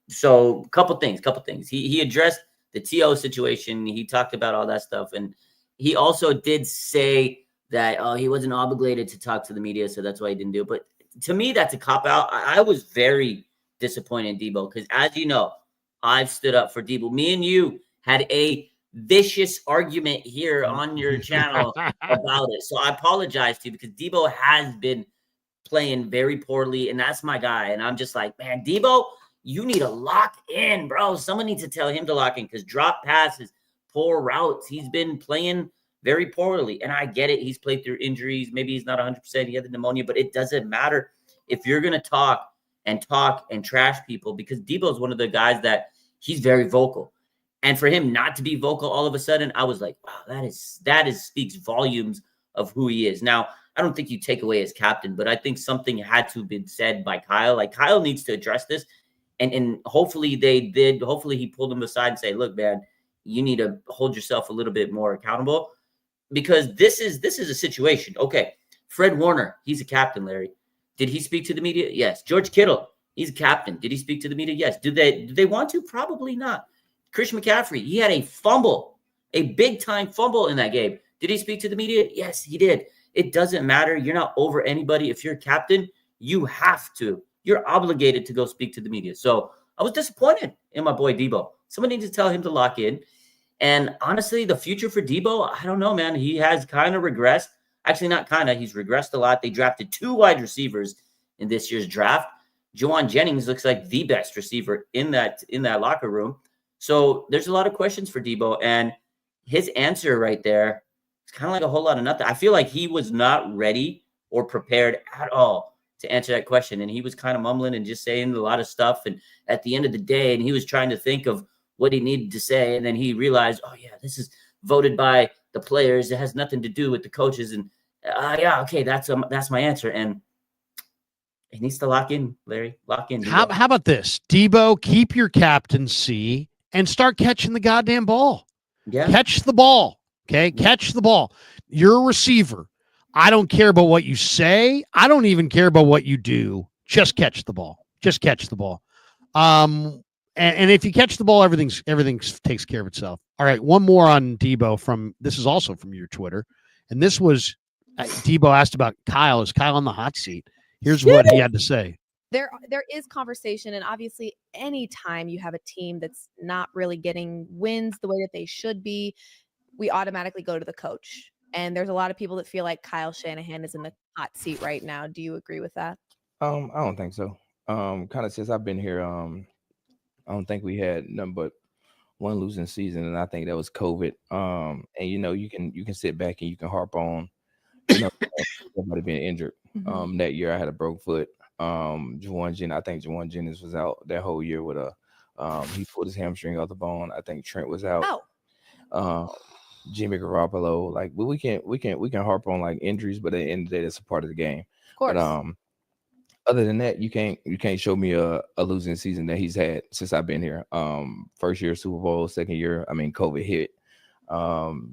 So couple things. He addressed the TO situation. He talked about all that stuff, and he also did say that he wasn't obligated to talk to the media, so that's why he didn't do it. But to me, that's a cop out. I was very disappointed in Deebo because, as you know, I've stood up for Deebo. Me and you had a vicious argument here on your channel about it. So I apologize to you because Deebo has been playing very poorly, and that's my guy. And I'm just like, man, Deebo, you need to lock in, bro. Someone needs to tell him to lock in because drop passes, poor routes. He's been playing very poorly. And I get it. He's played through injuries. Maybe he's not 100%. He had the pneumonia, but it doesn't matter if you're going to talk and trash people, because Deebo is one of the guys that he's very vocal. And for him not to be vocal all of a sudden, I was like, wow, that is speaks volumes of who he is. Now, I don't think you take away his captain, but I think something had to have been said by Kyle. Like, Kyle needs to address this. And hopefully they did. Hopefully he pulled him aside and say, look, man, you need to hold yourself a little bit more accountable, because this is a situation. Okay, Fred Warner, he's a captain, Larry. Did he speak to the media? Yes. George Kittle, he's a captain. Did he speak to the media? Yes. Do they want to? Probably not. Christian McCaffrey, he had a fumble, a big-time fumble in that game. Did he speak to the media? Yes, he did. It doesn't matter. You're not over anybody. If you're a captain, you have to. You're obligated to go speak to the media. So I was disappointed in my boy Deebo. Somebody needs to tell him to lock in. And honestly, the future for Deebo, I don't know, man. He has kind of regressed. Actually, not kind of. He's regressed a lot. They drafted 2 wide receivers in this year's draft. Juwan Jennings looks like the best receiver in that locker room. So there's a lot of questions for Deebo. And his answer right there, it's kind of like a whole lot of nothing. I feel like he was not ready or prepared at all to answer that question. And he was kind of mumbling and just saying a lot of stuff. And at the end of the day, and he was trying to think of what he needed to say. And then he realized, oh, yeah, this is voted by the players. It has nothing to do with the coaches. And yeah, okay, that's my answer. And he needs to lock in, Larry. Lock in. How about this? Deebo, keep your captaincy and start catching the goddamn ball. Yeah. Catch the ball. Okay. Catch the ball. You're a receiver. I don't care about what you say. I don't even care about what you do. Just catch the ball. Just catch the ball. And if you catch the ball, everything takes care of itself. All right. One more on Deebo this is also from your Twitter. And this was Deebo asked about Kyle. Is Kyle on the hot seat? Here's what he had to say. There is conversation, and obviously anytime you have a team that's not really getting wins the way that they should be, we automatically go to the coach. And there's a lot of people that feel like Kyle Shanahan is in the hot seat right now. Do you agree with that? I don't think so. Kind of since I've been here, I don't think we had nothing but one losing season, and I think that was COVID. And you can sit back and you can harp on, somebody being injured. Mm-hmm. That year I had a broke foot. I think Juwan Jennings was out that whole year with he pulled his hamstring off the bone. I think Trent was out. Jimmy Garoppolo, like, but we can harp on like injuries, but at the end of the day, that's a part of the game. Of course. But other than that, you can't show me a losing season that he's had since I've been here. First year Super Bowl, second year, COVID hit.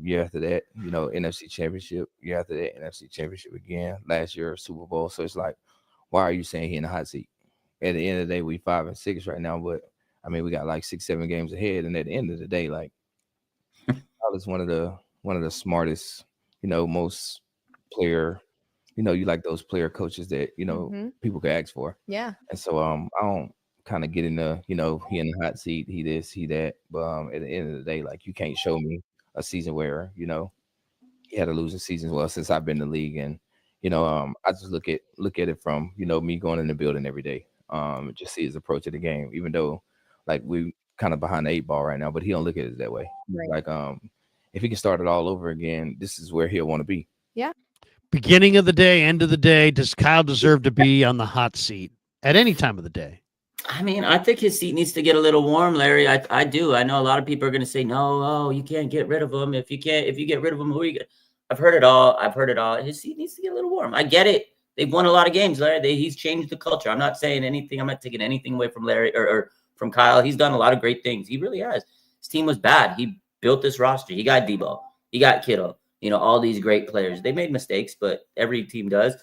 Year after that, NFC Championship. Year after that, NFC Championship again. Last year Super Bowl. So it's like, why are you saying he in the hot seat? At the end of the day, we 5-6 right now, but we got like 6-7 games ahead. And at the end of the day, like, Kyle is one of the smartest, most player. You like those player coaches that people could ask for. Yeah. And so I don't kind of get into he in the hot seat, he this, he that. But at the end of the day, like, you can't show me a season where he had a losing season. Well, since I've been in the league, and I just look at it from me going in the building every day. Just see his approach to the game, even though like we kind of behind the 8 ball right now, but he don't look at it that way. Right. Like if he can start it all over again, this is where he'll want to be. Yeah. Beginning of the day, end of the day, does Kyle deserve to be on the hot seat at any time of the day? I think his seat needs to get a little warm, Larry. I do. I know a lot of people are going to say, no, you can't get rid of him. If you get rid of him, who are you? I've heard it all. His seat needs to get a little warm. I get it. They've won a lot of games, Larry. He's changed the culture. I'm not saying anything. I'm not taking anything away from Larry or from Kyle. He's done a lot of great things. He really has. His team was bad. He built this roster. He got Deebo. He got Kittle. All these great players. They made mistakes, but every team does.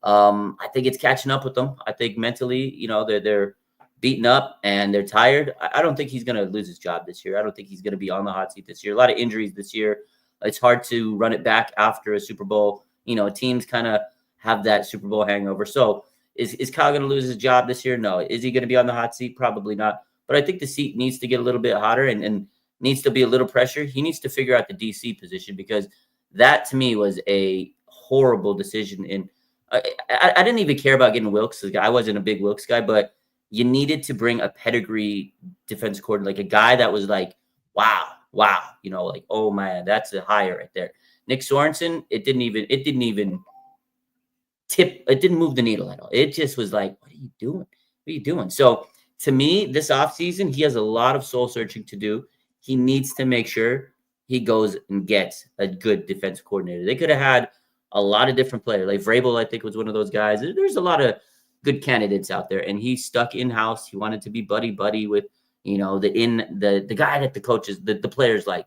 I think it's catching up with them. I think mentally, they're beaten up and they're tired. I don't think he's going to lose his job this year. I don't think he's going to be on the hot seat this year. A lot of injuries this year. It's hard to run it back after a Super Bowl. Teams kind of have that Super Bowl hangover. So is Kyle going to lose his job this year? No. Is he going to be on the hot seat? Probably not. But I think the seat needs to get a little bit hotter and needs to be a little pressure. He needs to figure out the DC position, because that to me was a horrible decision. And I didn't even care about getting Wilks. I wasn't a big Wilks guy, but you needed to bring a pedigree defense coordinator, like a guy that was like, wow, like, oh man, that's a hire right there. Nick Sorensen, it didn't move the needle at all. It just was like, what are you doing? So to me, this offseason, he has a lot of soul searching to do. He needs to make sure he goes and gets a good defense coordinator. They could have had a lot of different players. Like Vrabel, I think, was one of those guys. There's a lot of good candidates out there, and he stuck in-house. He wanted to be buddy with, the guy that the coaches, the players like.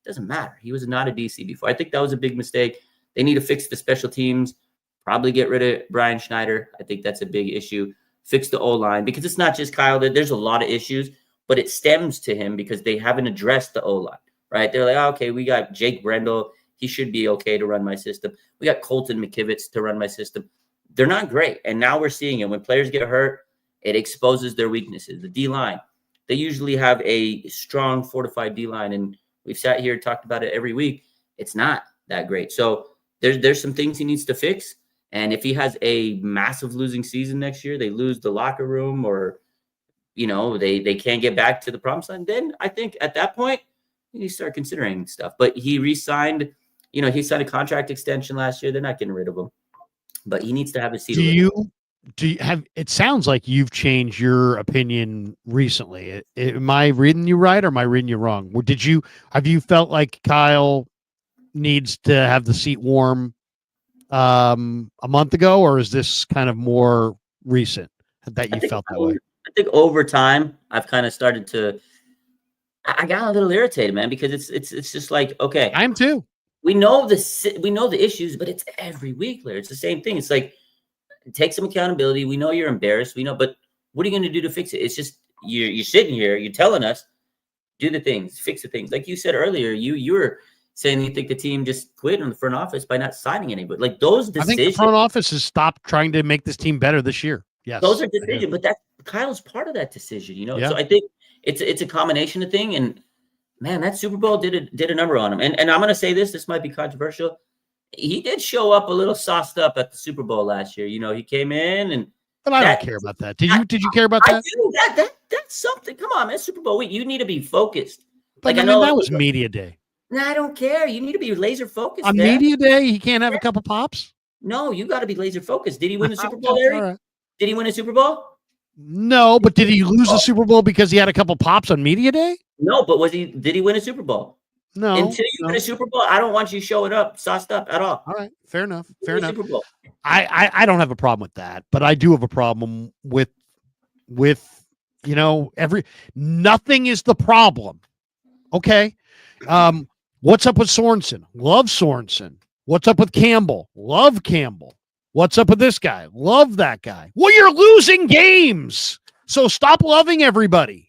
Doesn't matter. He was not a DC before. I think that was a big mistake. They need to fix the special teams, probably get rid of Brian Schneider. I think that's a big issue. Fix the O-line, because it's not just Kyle. There's a lot of issues, but it stems to him because they haven't addressed the O-line, right? They're like, okay, we got Jake Brendel. He should be okay to run my system. We got Colton McKivitz to run my system. They're not great. And now we're seeing it. When players get hurt, it exposes their weaknesses. The D-line, they usually have a strong, fortified D-line, and we've sat here and talked about it every week. It's not that great. So there's some things he needs to fix. And if he has a massive losing season next year, they lose the locker room, or, they can't get back to the promised land, then I think at that point, you start considering stuff. But he re-signed, he signed a contract extension last year. They're not getting rid of him. But he needs to have a seat. Do you have, it sounds like you've changed your opinion recently. Am I reading you right, or am I reading you wrong? Or have you felt like Kyle needs to have the seat warm a month ago, or is this kind of more recent that you felt that way? I think over time I've kind of started to, I got a little irritated, man, because it's just like, okay, I'm too. We know the issues, but it's every week, Larry. It's the same thing. It's like, take some accountability. We know you're embarrassed. We know, but what are you going to do to fix it? It's just you're sitting here, you're telling us, do the things, fix the things. Like you said earlier, you were saying you think the team just quit in the front office by not signing anybody. Like those decisions. I think the front office has stopped trying to make this team better this year. Yes, those are decisions, but Kyle's part of that decision. Yeah. So I think it's a combination of thing. And man, that Super Bowl did a number on him. And I'm going to say this might be controversial. He did show up a little sauced up at the Super Bowl last year. He came in but I don't care about that. Did you care about that? I do. That's something. Come on, man. Super Bowl week. You need to be focused. But I know that was media day. No, I don't care. You need to be laser focused. On media day, he can't have a couple pops? No, you got to be laser focused. Did he win the Super Bowl, Larry? Right. Did he win a Super Bowl? No, but did he lose the Super Bowl because he had a couple pops on media day? No, but did he win a Super Bowl? No. Until you win a Super Bowl, I don't want you showing up sauced up at all. All right. Fair enough. Fair enough. Super Bowl. I don't have a problem with that, but I do have a problem with nothing is the problem. Okay. What's up with Sorensen? Love Sorensen. What's up with Campbell? Love Campbell. What's up with this guy? Love that guy. Well, you're losing games. So stop loving everybody.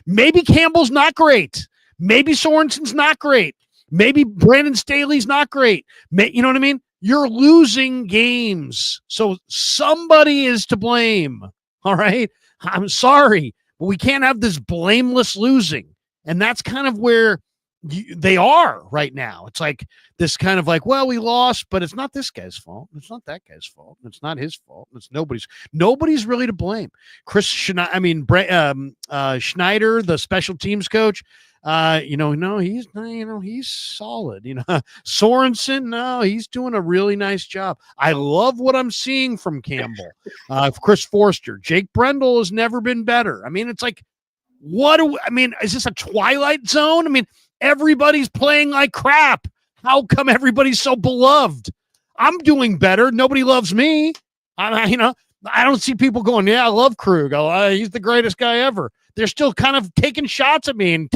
Maybe Campbell's not great. Maybe Sorensen's not great. Maybe Brandon Staley's not great. You know what I mean? You're losing games. So somebody is to blame. All right. I'm sorry, but we can't have this blameless losing. And that's kind of where they are right now. It's like this kind of like, well, we lost, but it's not this guy's fault. It's not that guy's fault. It's not his fault. It's nobody's really to blame. Schneider, the special teams coach, no, he's solid. Sorensen, no, he's doing a really nice job. I love what I'm seeing from Campbell. Chris Forster, Jake Brendel has never been better. I mean, it's like, is this a Twilight Zone? Everybody's playing like crap. How come everybody's so beloved? I'm doing better. Nobody loves me. I don't see people going, yeah, I love Krueger. He's the greatest guy ever. They're still kind of taking shots at me and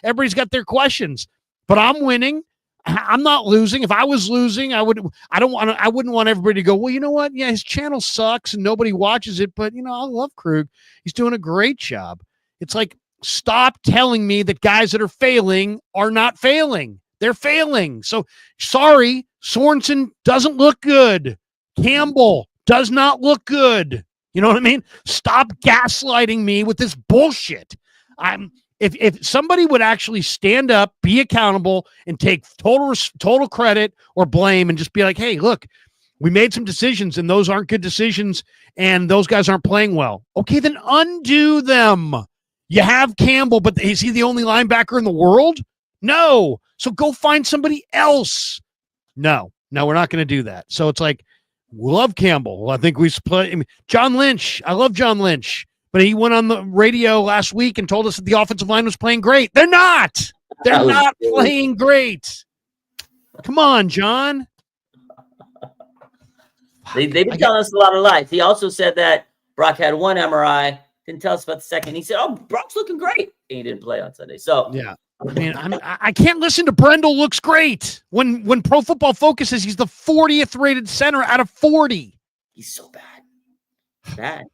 everybody's got their questions, but I'm winning. I'm not losing. If I was losing, I wouldn't want everybody to go, well, you know what? Yeah, his channel sucks and nobody watches it, but I love Krueger. He's doing a great job. It's like, stop telling me that guys that are failing are not failing. They're failing. So sorry, Sorensen doesn't look good. Campbell does not look good. You know what I mean? Stop gaslighting me with this bullshit. If somebody would actually stand up, be accountable, and take total credit or blame, and just be like, hey, look, we made some decisions, and those aren't good decisions, and those guys aren't playing well. Okay, then undo them. You have Campbell, but is he the only linebacker in the world? No. So go find somebody else. No, we're not going to do that. So it's like, we love Campbell. I think we split. John Lynch. I love John Lynch, but he went on the radio last week and told us that the offensive line was playing great. They're not. They're not playing great. Come on, John. They've been telling us a lot of lies. He also said that Brock had one MRI. Didn't tell us about the second. He said, "Oh, Brock's looking great." And he didn't play on Sunday. So yeah. I mean, I can't listen to Brendel looks great when Pro Football Focus says he's the 40th rated center out of 40. He's so bad. Bad.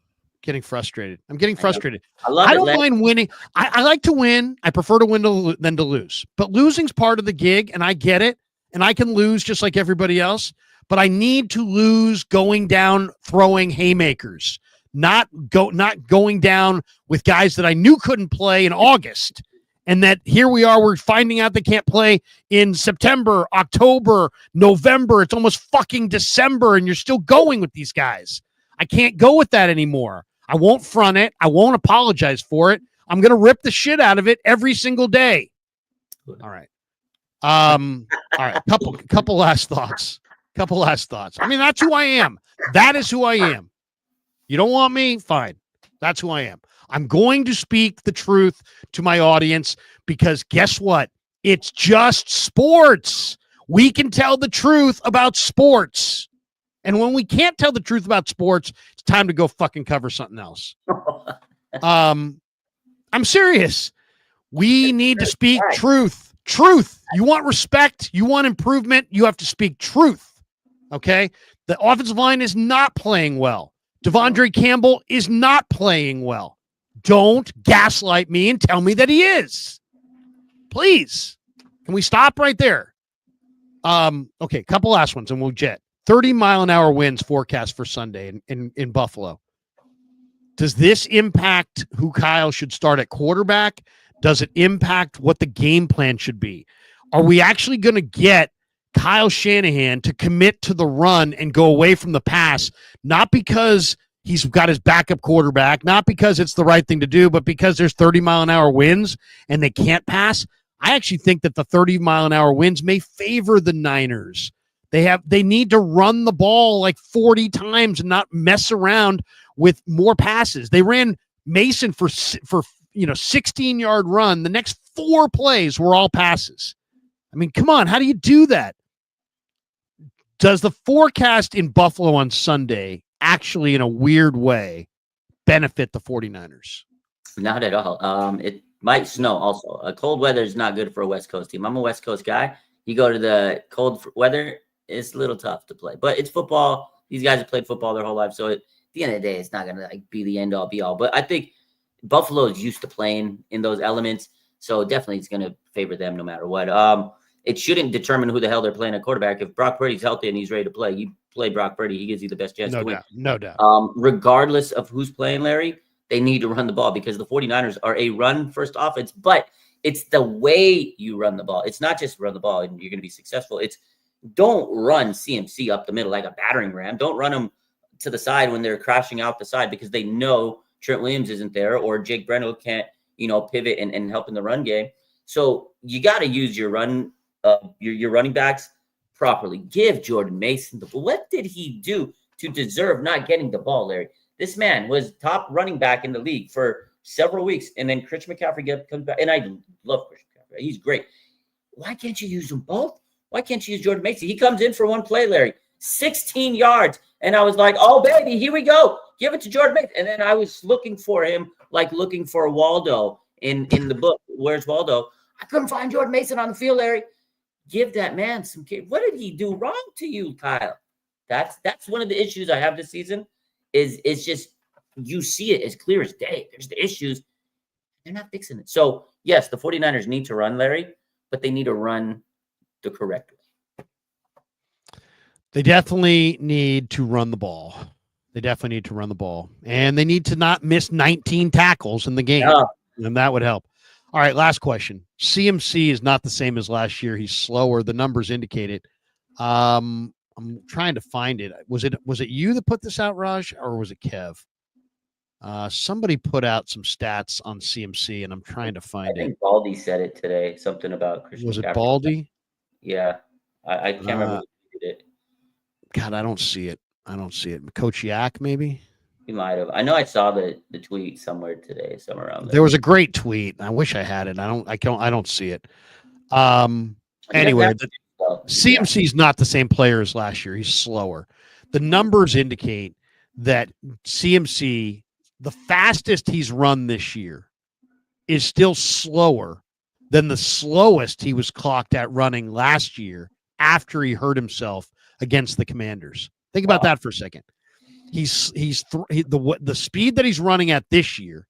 Getting frustrated. I'm getting frustrated. I don't mind winning. I like to win. I prefer to win than to lose. But losing's part of the gig, and I get it. And I can lose just like everybody else. But I need to lose going down throwing haymakers, not going down with guys that I knew couldn't play in August. And that here we are, we're finding out they can't play in September, October, November. It's almost fucking December, and you're still going with these guys. I can't go with that anymore. I won't front it. I won't apologize for it. I'm going to rip the shit out of it every single day. All right. All right. Couple last thoughts. I mean, that's who I am. That is who I am. You don't want me? Fine. That's who I am. I'm going to speak the truth to my audience because guess what? It's just sports. We can tell the truth about sports. And when we can't tell the truth about sports, it's time to go fucking cover something else. I'm serious. We need to speak truth. Truth. You want respect. You want improvement. You have to speak truth. Okay? The offensive line is not playing well. Devondre Campbell is not playing well. Don't gaslight me and tell me that he is. Please. Can we stop right there? Okay, couple last ones and we'll jet. 30-mile-an-hour winds forecast for Sunday in Buffalo. Does this impact who Kyle should start at quarterback? Does it impact what the game plan should be? Are we actually going to get Kyle Shanahan to commit to the run and go away from the pass, not because he's got his backup quarterback, not because it's the right thing to do, but because there's 30-mile-an-hour winds and they can't pass? I actually think that the 30-mile-an-hour winds may favor the Niners. They need to run the ball like 40 times and not mess around with more passes. They ran Mason for 16-yard run. The next 4 plays were all passes. I mean, come on, how do you do that? Does the forecast in Buffalo on Sunday actually, in a weird way, benefit the 49ers? Not at all. It might snow also. Cold weather is not good for a West Coast team. I'm a West Coast guy. You go to the cold weather, it's a little tough to play. But it's football. These guys have played football their whole life. So at the end of the day, it's not going to be the end-all, be-all. But I think Buffalo is used to playing in those elements. So definitely it's going to favor them no matter what. It shouldn't determine who the hell they're playing at quarterback. If Brock Purdy's healthy and he's ready to play, you play Brock Purdy. He gives you the best chance to win. No doubt. Regardless of who's playing, Larry, they need to run the ball because the 49ers are a run-first offense, but it's the way you run the ball. It's not just run the ball and you're going to be successful. It's don't run CMC up the middle like a battering ram. Don't run them to the side when they're crashing out the side because they know Trent Williams isn't there or Jake Brendel can't, pivot and help in the run game. So you got to use your run, your running backs properly. Give Jordan Mason the ball. What did he do to deserve not getting the ball, Larry? This man was top running back in the league for several weeks, and then Christian McCaffrey comes back, and I love Christian McCaffrey. He's great. Why can't you use them both? Why can't you use Jordan Mason? He comes in for one play, Larry, 16 yards, and I was like, oh, baby, here we go. Give it to Jordan Mason. And then I was looking for him like looking for Waldo in the book. Where's Waldo? I couldn't find Jordan Mason on the field, Larry. Give that man some care. What did he do wrong to you, Kyle? That's one of the issues I have this season is just you see it as clear as day. There's the issues. They're not fixing it. So, yes, the 49ers need to run, Larry, but they need to run the correct way. They definitely need to run the ball. And they need to not miss 19 tackles in the game. Yeah. And that would help. All right, last question. CMC is not the same as last year. He's slower. The numbers indicate it. I'm trying to find it. Was it you that put this out, Raj, or was it Kev? Somebody put out some stats on CMC, and I'm trying to find it. I think Baldy said it today. Something about Christian. Was it Baldy? Yeah, I can't remember who did it. God, I don't see it. Coach Yak, maybe. He might have. I know I saw the tweet somewhere today, somewhere around there. There was a great tweet. I wish I had it. I don't see it. Anyway, CMC is not the same player as last year. He's slower. the numbers indicate that CMC, the fastest he's run this year, is still slower than the slowest he was clocked at running last year after he hurt himself against the Commanders. Think about that for a second. The speed that he's running at this year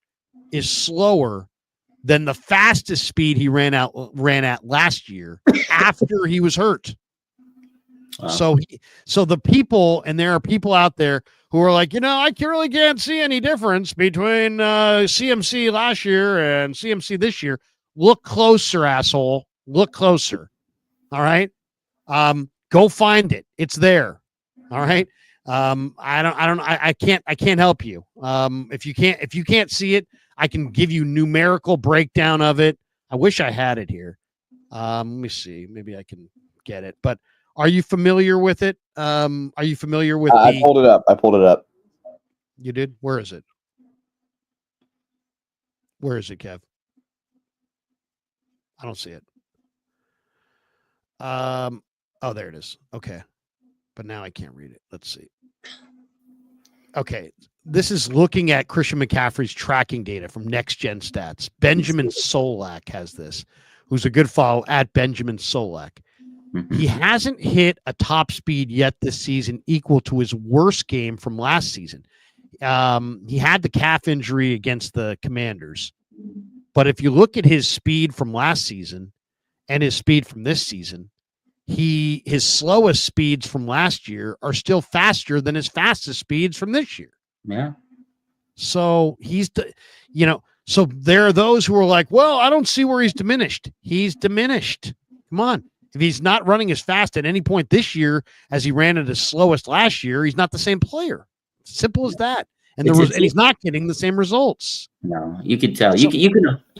is slower than the fastest speed he ran at last year after he was hurt. Wow. So the people, and there are people out there who are like, I really can't see any difference between CMC last year and CMC this year. Look closer, asshole. Look closer. All right. Go find it. It's there. All right. I can't help you. If you can't see it, I can give you numerical breakdown of it. I wish I had it here. Let me see. Maybe I can get it. But are you familiar with it? Are you familiar with I pulled it up. You did? Where is it? Where is it, Kev? I don't see it. Oh, there it is. Okay. But now I can't read it. Let's see. Okay. This is looking at Christian McCaffrey's tracking data from Next Gen Stats. Benjamin Solak has this, who's a good follow at Benjamin Solak. He hasn't hit a top speed yet this season equal to his worst game from last season. He had the calf injury against the Commanders. But if you look at his speed from last season and his speed from this season, his slowest speeds from last year are still faster than his fastest speeds from this year. Yeah. So so there are those who are like, well, I don't see where he's diminished. He's diminished. Come on. If he's not running as fast at any point this year as he ran at his slowest last year, he's not the same player. Simple as that. And he's not getting the same results. No, you can tell. You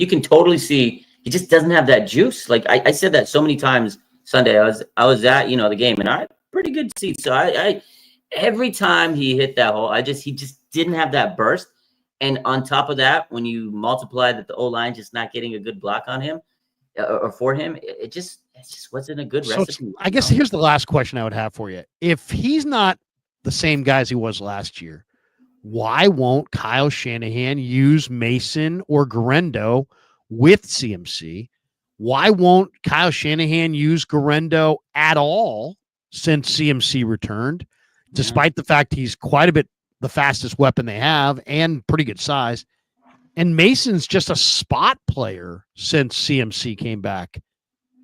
can totally see he just doesn't have that juice. Like I said that so many times Sunday. I was at the game, and I had pretty good seats. So I every time he hit that hole, he just didn't have that burst. And on top of that, when you multiply that the O-line just not getting a good block on him or for him, it just wasn't a good recipe. I guess here's the last question I would have for you. If he's not the same guy as he was last year, why won't Kyle Shanahan use Mason or Garendo with CMC? Why won't Kyle Shanahan use Garendo at all since CMC returned, despite the fact he's quite a bit the fastest weapon they have and pretty good size? And Mason's just a spot player since CMC came back.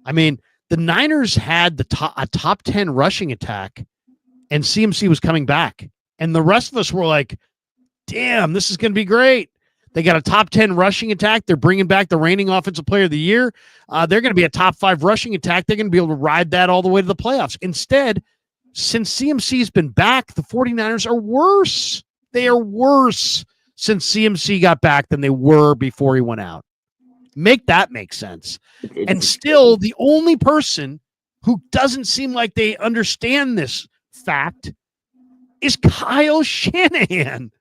I mean, the Niners had a top 10 rushing attack, and CMC was coming back. And the rest of us were like, damn, this is going to be great. They got a top 10 rushing attack. They're bringing back the reigning offensive player of the year. They're going to be a top 5 rushing attack. They're going to be able to ride that all the way to the playoffs. Instead, since CMC's been back, the 49ers are worse. They are worse since CMC got back than they were before he went out. Make that make sense. And still, the only person who doesn't seem like they understand this fact is Kyle Shanahan.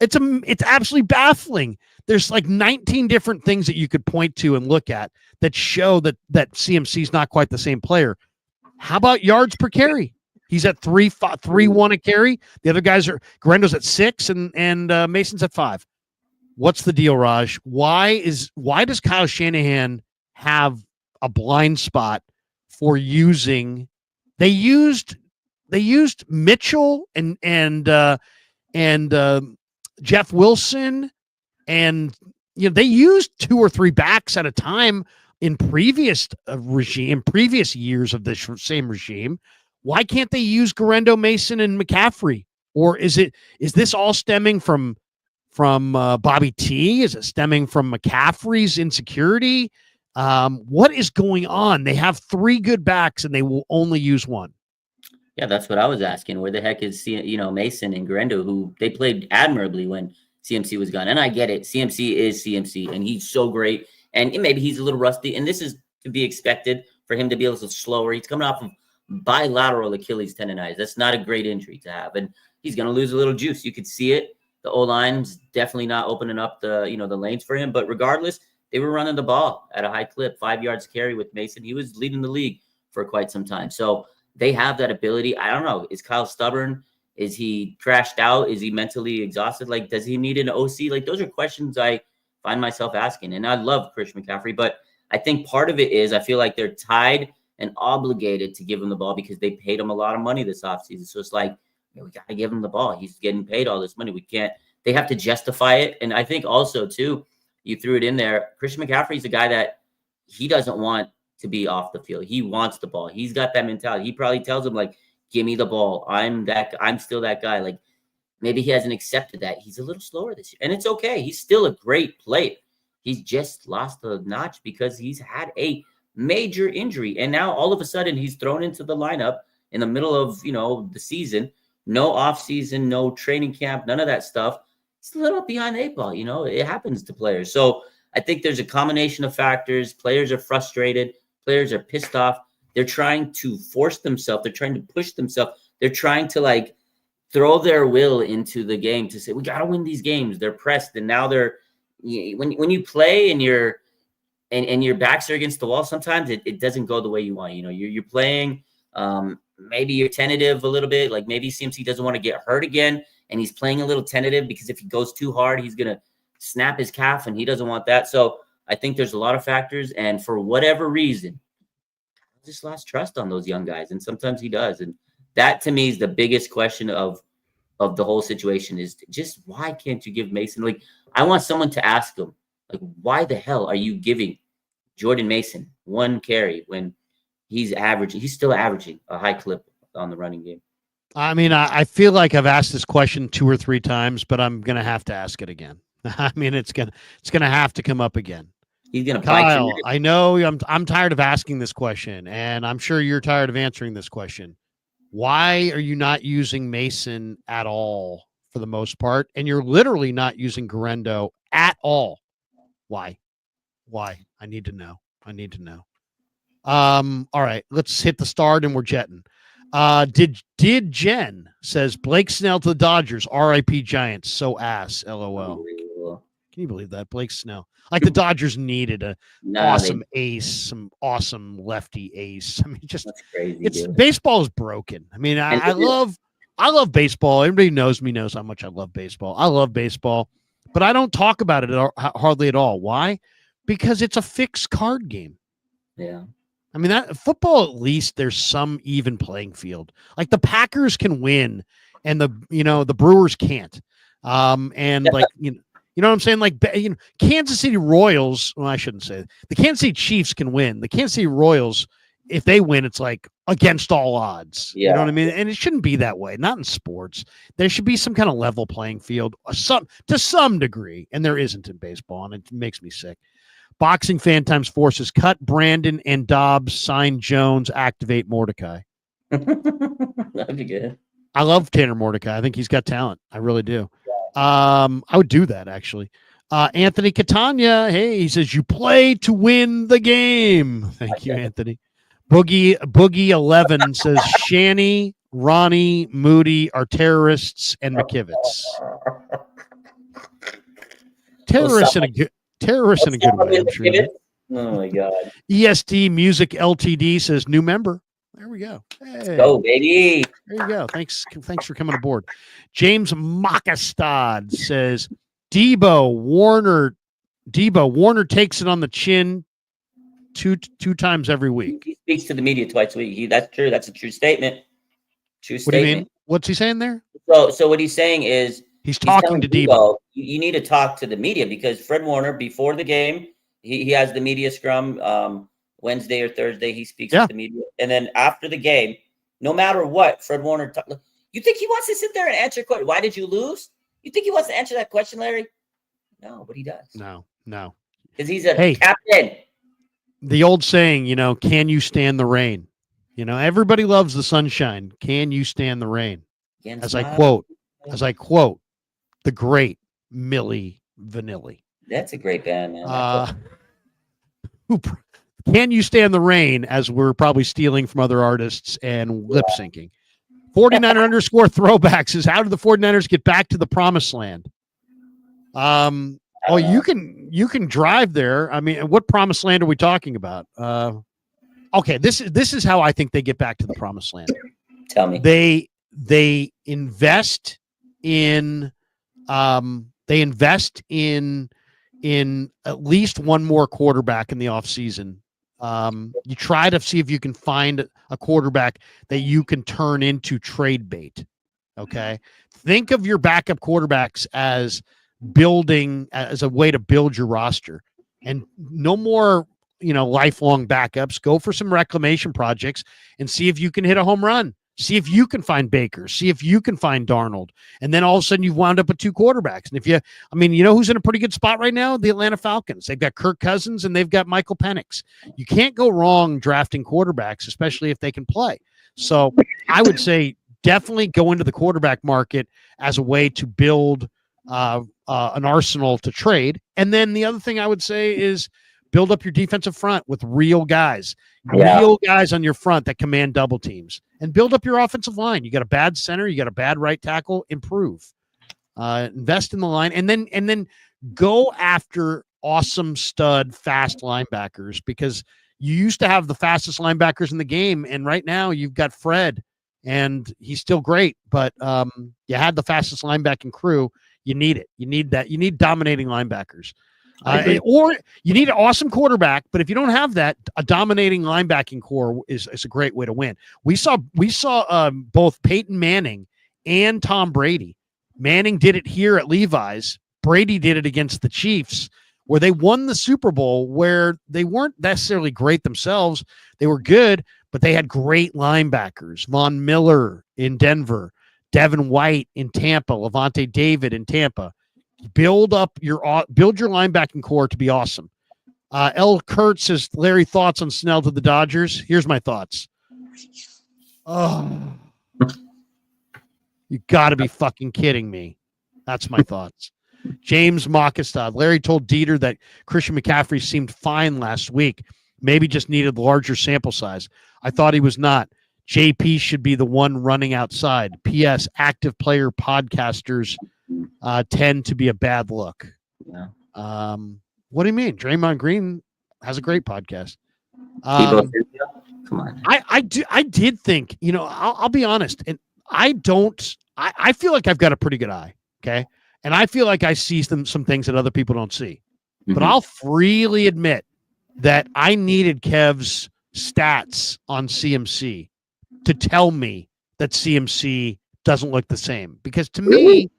It's absolutely baffling. There's like 19 different things that you could point to and look at that show that CMC is not quite the same player. How about yards per carry? He's at 3.1 a carry. The other guys are Garendo's at 6 and Mason's at 5. What's the deal, Raj? Why does Kyle Shanahan have a blind spot for using? They used Mitchell and Jeff Wilson, and they used 2 or 3 backs at a time in previous years of this same regime. Why can't they use Garendo, Mason, and McCaffrey? Or is this all stemming from Bobby T? Is it stemming from McCaffrey's insecurity? What is going on? They have 3 good backs and they will only use 1. Yeah, that's what I was asking. Where the heck is Mason and Garendo, who they played admirably when CMC was gone? And I get it. CMC is CMC, and he's so great. And maybe he's a little rusty, and this is to be expected for him to be a little slower. He's coming off of bilateral Achilles tendonitis. That's not a great injury to have, and he's going to lose a little juice. You could see it. The O-line's definitely not opening up the lanes for him. But regardless, they were running the ball at a high clip, 5 yards carry with Mason. He was leading the league for quite some time. So they have that ability. I don't know. Is Kyle stubborn? Is he crashed out? Is he mentally exhausted? Like, does he need an OC? Like, those are questions I find myself asking. And I love Chris McCaffrey, but I think part of it is I feel like they're tied and obligated to give him the ball because they paid him a lot of money this offseason. So it's like, we got to give him the ball. He's getting paid all this money. We can't, they have to justify it. And I think also, too, you threw it in there. Christian McCaffrey is a guy that he doesn't want to be off the field. He wants the ball. He's got that mentality. He probably tells him, like, give me the ball. I'm still that guy. Like, maybe he hasn't accepted that. He's a little slower this year. And it's okay. He's still a great player. He's just lost a notch because he's had a major injury. And now all of a sudden he's thrown into the lineup in the middle of, the season. No offseason, no training camp, none of that stuff. It's a little behind the eight ball. It happens to players. So I think there's a combination of factors. Players are frustrated. Players are pissed off. They're trying to force themselves. They're trying to push themselves. They're trying to throw their will into the game to say, we got to win these games. They're pressed. And now when you play and your backs are against the wall, sometimes it doesn't go the way you want. You're playing, maybe you're tentative a little bit. Like maybe CMC doesn't want to get hurt again. And he's playing a little tentative because if he goes too hard, he's going to snap his calf and he doesn't want that. So I think there's a lot of factors. And for whatever reason, I just lost trust on those young guys. And sometimes he does. And that to me is the biggest question of the whole situation is just why can't you give Mason? Like, I want someone to ask him, like, why the hell are you giving Jordan Mason one carry when he's still averaging a high clip on the running game? I mean, I feel like I've asked this question 2 or 3 times, but I'm going to have to ask it again. I mean, it's going to have to come up again. He's going to Kyle, I know I'm tired of asking this question, and I'm sure you're tired of answering this question. Why are you not using Mason at all for the most part? And you're literally not using Garendo at all. Why? I need to know. All right, let's hit the start and we're jetting. Did Jen says Blake Snell to the Dodgers, RIP Giants, so ass, LOL. Can you believe that? Blake Snell. Like the Dodgers needed awesome ace, some awesome lefty ace. I mean, just crazy, baseball is broken. I mean, I love baseball. Everybody knows how much I love baseball. I love baseball, but I don't talk about it hardly at all. Why? Because it's a fixed card game. Yeah. I mean, that football, at least there's some even playing field. Like the Packers can win and the Brewers can't. And like, you know what I'm saying? Like, Kansas City Royals, well, I shouldn't say it. The Kansas City Chiefs can win. The Kansas City Royals, if they win, it's like against all odds. Yeah. You know what I mean? And it shouldn't be that way. Not in sports. There should be some kind of level playing field to some degree. And there isn't in baseball. And it makes me sick. Boxing Fan Times Forces, cut Brandon and Dobbs, sign Jones, activate Mordecai. That'd be good. I love Tanner Mordecai. I think he's got talent. I really do. I would do that, actually. Anthony Catania, hey, he says, you play to win the game. Thank you, Anthony. Boogie 11 says, Shanny, Ronnie, Moody are terrorists and McKivitz. Terrorists in a good way, I'm sure. Oh my God. ESD Music LTD says new member. There we go. Hey. Let's go, baby. There you go. Thanks for coming aboard. James Mockastad says Deebo Warner takes it on the chin two times every week. He speaks to the media twice a week. That's true. That's a true statement. What do you mean? What's he saying there? So what he's saying is he's talking to Deebo. You need to talk to the media because Fred Warner, before the game, he has the media scrum Wednesday or Thursday. He speaks to the media. And then after the game, no matter what, Fred Warner, you think he wants to sit there and answer question? Why did you lose? You think he wants to answer that question, Larry? No, but he does. No. Because he's a captain. The old saying, can you stand the rain? Everybody loves the sunshine. Can you stand the rain? As I quote, the great Milli Vanilli. That's a great band, man. Can you stand the rain? As we're probably stealing from other artists and lip syncing. 49er underscore throwbacks is how did the 49ers get back to the promised land? You can drive there. I mean, what promised land are we talking about? Okay, this is how I think they get back to the promised land. Tell me. they invest in at least one more quarterback in the offseason. You try to see if you can find a quarterback that you can turn into trade bait. Okay. Think of your backup quarterbacks as building as a way to build your roster, and no more, lifelong backups. Go for some reclamation projects and see if you can hit a home run. See if you can find Baker. See if you can find Darnold. And then all of a sudden you've wound up with two quarterbacks. And you know who's in a pretty good spot right now? The Atlanta Falcons. They've got Kirk Cousins and they've got Michael Penix. You can't go wrong drafting quarterbacks, especially if they can play. So I would say definitely go into the quarterback market as a way to build an arsenal to trade. And then the other thing I would say is build up your defensive front with real guys on your front that command double teams, and build up your offensive line. You got a bad center, you got a bad right tackle, improve, invest in the line, and then go after awesome stud fast linebackers, because you used to have the fastest linebackers in the game. And right now you've got Fred, and he's still great, but you had the fastest linebacking crew. You need it. You need that. You need dominating linebackers. Or you need an awesome quarterback, but if you don't have that, a dominating linebacking core is a great way to win. We saw both Peyton Manning and Tom Brady. Manning did it here at Levi's. Brady did it against the Chiefs, where they won the Super Bowl, where they weren't necessarily great themselves. They were good, but they had great linebackers. Von Miller in Denver, Devin White in Tampa, Levante David in Tampa. Build your linebacking core to be awesome. L. Kurtz says, Larry, thoughts on Snell to the Dodgers? Here's my thoughts. Oh, you got to be fucking kidding me. That's my thoughts. James Mockestad. Larry told Dieter that Christian McCaffrey seemed fine last week. Maybe just needed larger sample size. I thought he was not. JP should be the one running outside. P.S. Active player podcasters tend to be a bad look. Yeah. What do you mean? Draymond Green has a great podcast. Come on. I did think, I'll be honest, and I feel like I've got a pretty good eye. Okay. And I feel like I see some things that other people don't see. Mm-hmm. But I'll freely admit that I needed Kev's stats on CMC to tell me that CMC doesn't look the same. Because to me,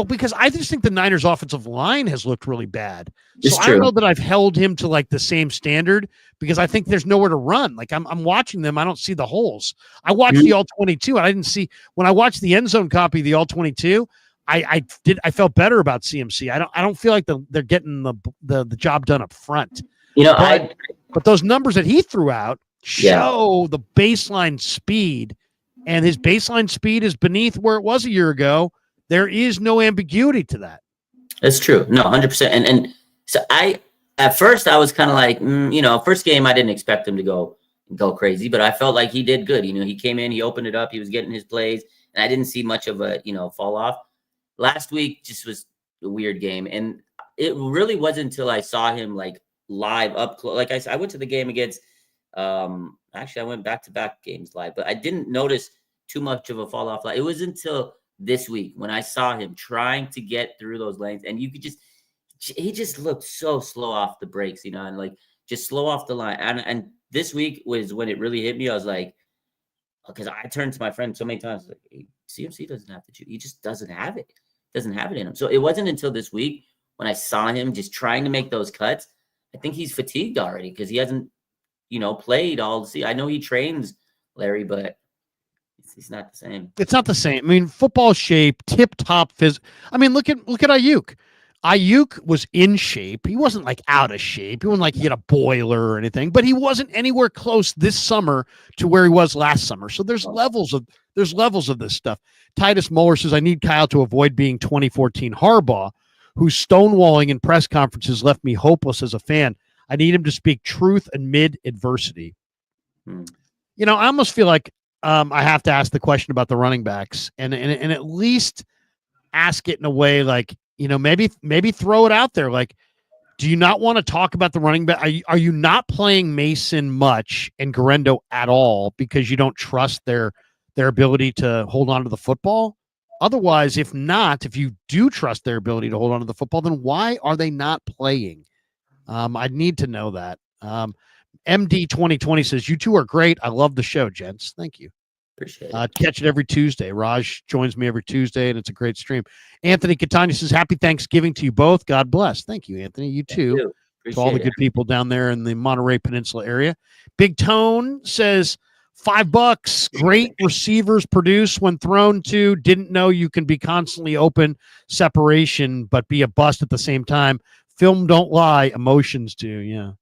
because I just think the Niners offensive line has looked really bad. So I don't know that I've held him to like the same standard, because I think there's nowhere to run. Like I'm watching them. I don't see the holes. I watched the all 22 and I didn't see, when I watched the end zone copy of the all 22, I felt better about CMC. I don't feel like they're getting the job done up front. But those numbers that he threw out show the baseline speed, and his baseline speed is beneath where it was a year ago. There is no ambiguity to that. That's true. No, 100%. And so at first I was kind of like, first game, I didn't expect him to go crazy, but I felt like he did good. He came in, he opened it up, he was getting his plays, and I didn't see much of a, fall off. Last week just was a weird game. And it really wasn't until I saw him like live up close. Like I went to the game against, actually I went back-to-back games live, but I didn't notice too much of a fall off. It was until this week when I saw him trying to get through those lanes, and he just looked so slow off the brakes, and like just slow off the line. And this week was when it really hit me. I was like, because I turned to my friend so many times, like, hey, CMC doesn't have to shoot. He just doesn't have it. Doesn't have it in him. So it wasn't until this week when I saw him just trying to make those cuts. I think he's fatigued already because he hasn't, played all the season. I know he trains, Larry, but he's not the same. It's not the same. I mean, football shape, tip-top look at Ayuk. Ayuk was in shape. He wasn't like out of shape. He wasn't like he had a boiler or anything, but he wasn't anywhere close this summer to where he was last summer. So there's levels of this stuff. Titus Muller says, I need Kyle to avoid being 2014 Harbaugh, whose stonewalling in press conferences left me hopeless as a fan. I need him to speak truth amid adversity. I almost feel like I have to ask the question about the running backs and at least ask it in a way like, maybe throw it out there. Like, do you not want to talk about the running back? Are you not playing Mason much and Garendo at all because you don't trust their their ability to hold on to the football? Otherwise, if you do trust their ability to hold on to the football, then why are they not playing? I need to know that. MD 2020 says, you two are great. I love the show, gents. Thank you. Appreciate it. Catch it every Tuesday. Raj joins me every Tuesday, and it's a great stream. Anthony Catania says, happy Thanksgiving to you both. God bless. Thank you, Anthony. You too. To all the good people down there in the Monterey Peninsula area. Big Tone says, $5. Great receivers produce when thrown to. Didn't know you can be constantly open separation, but be a bust at the same time. Film don't lie, emotions do. Yeah.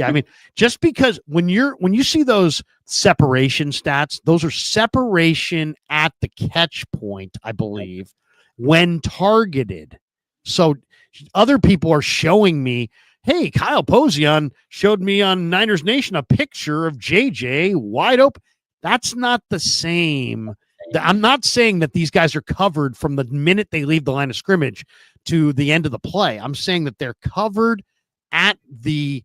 I mean, just because when you see those separation stats, those are separation at the catch point, I believe, when targeted. So other people are showing me, hey, Kyle Pozion showed me on Niners Nation a picture of JJ wide open. That's not the same. I'm not saying that these guys are covered from the minute they leave the line of scrimmage to the end of the play. I'm saying that they're covered at the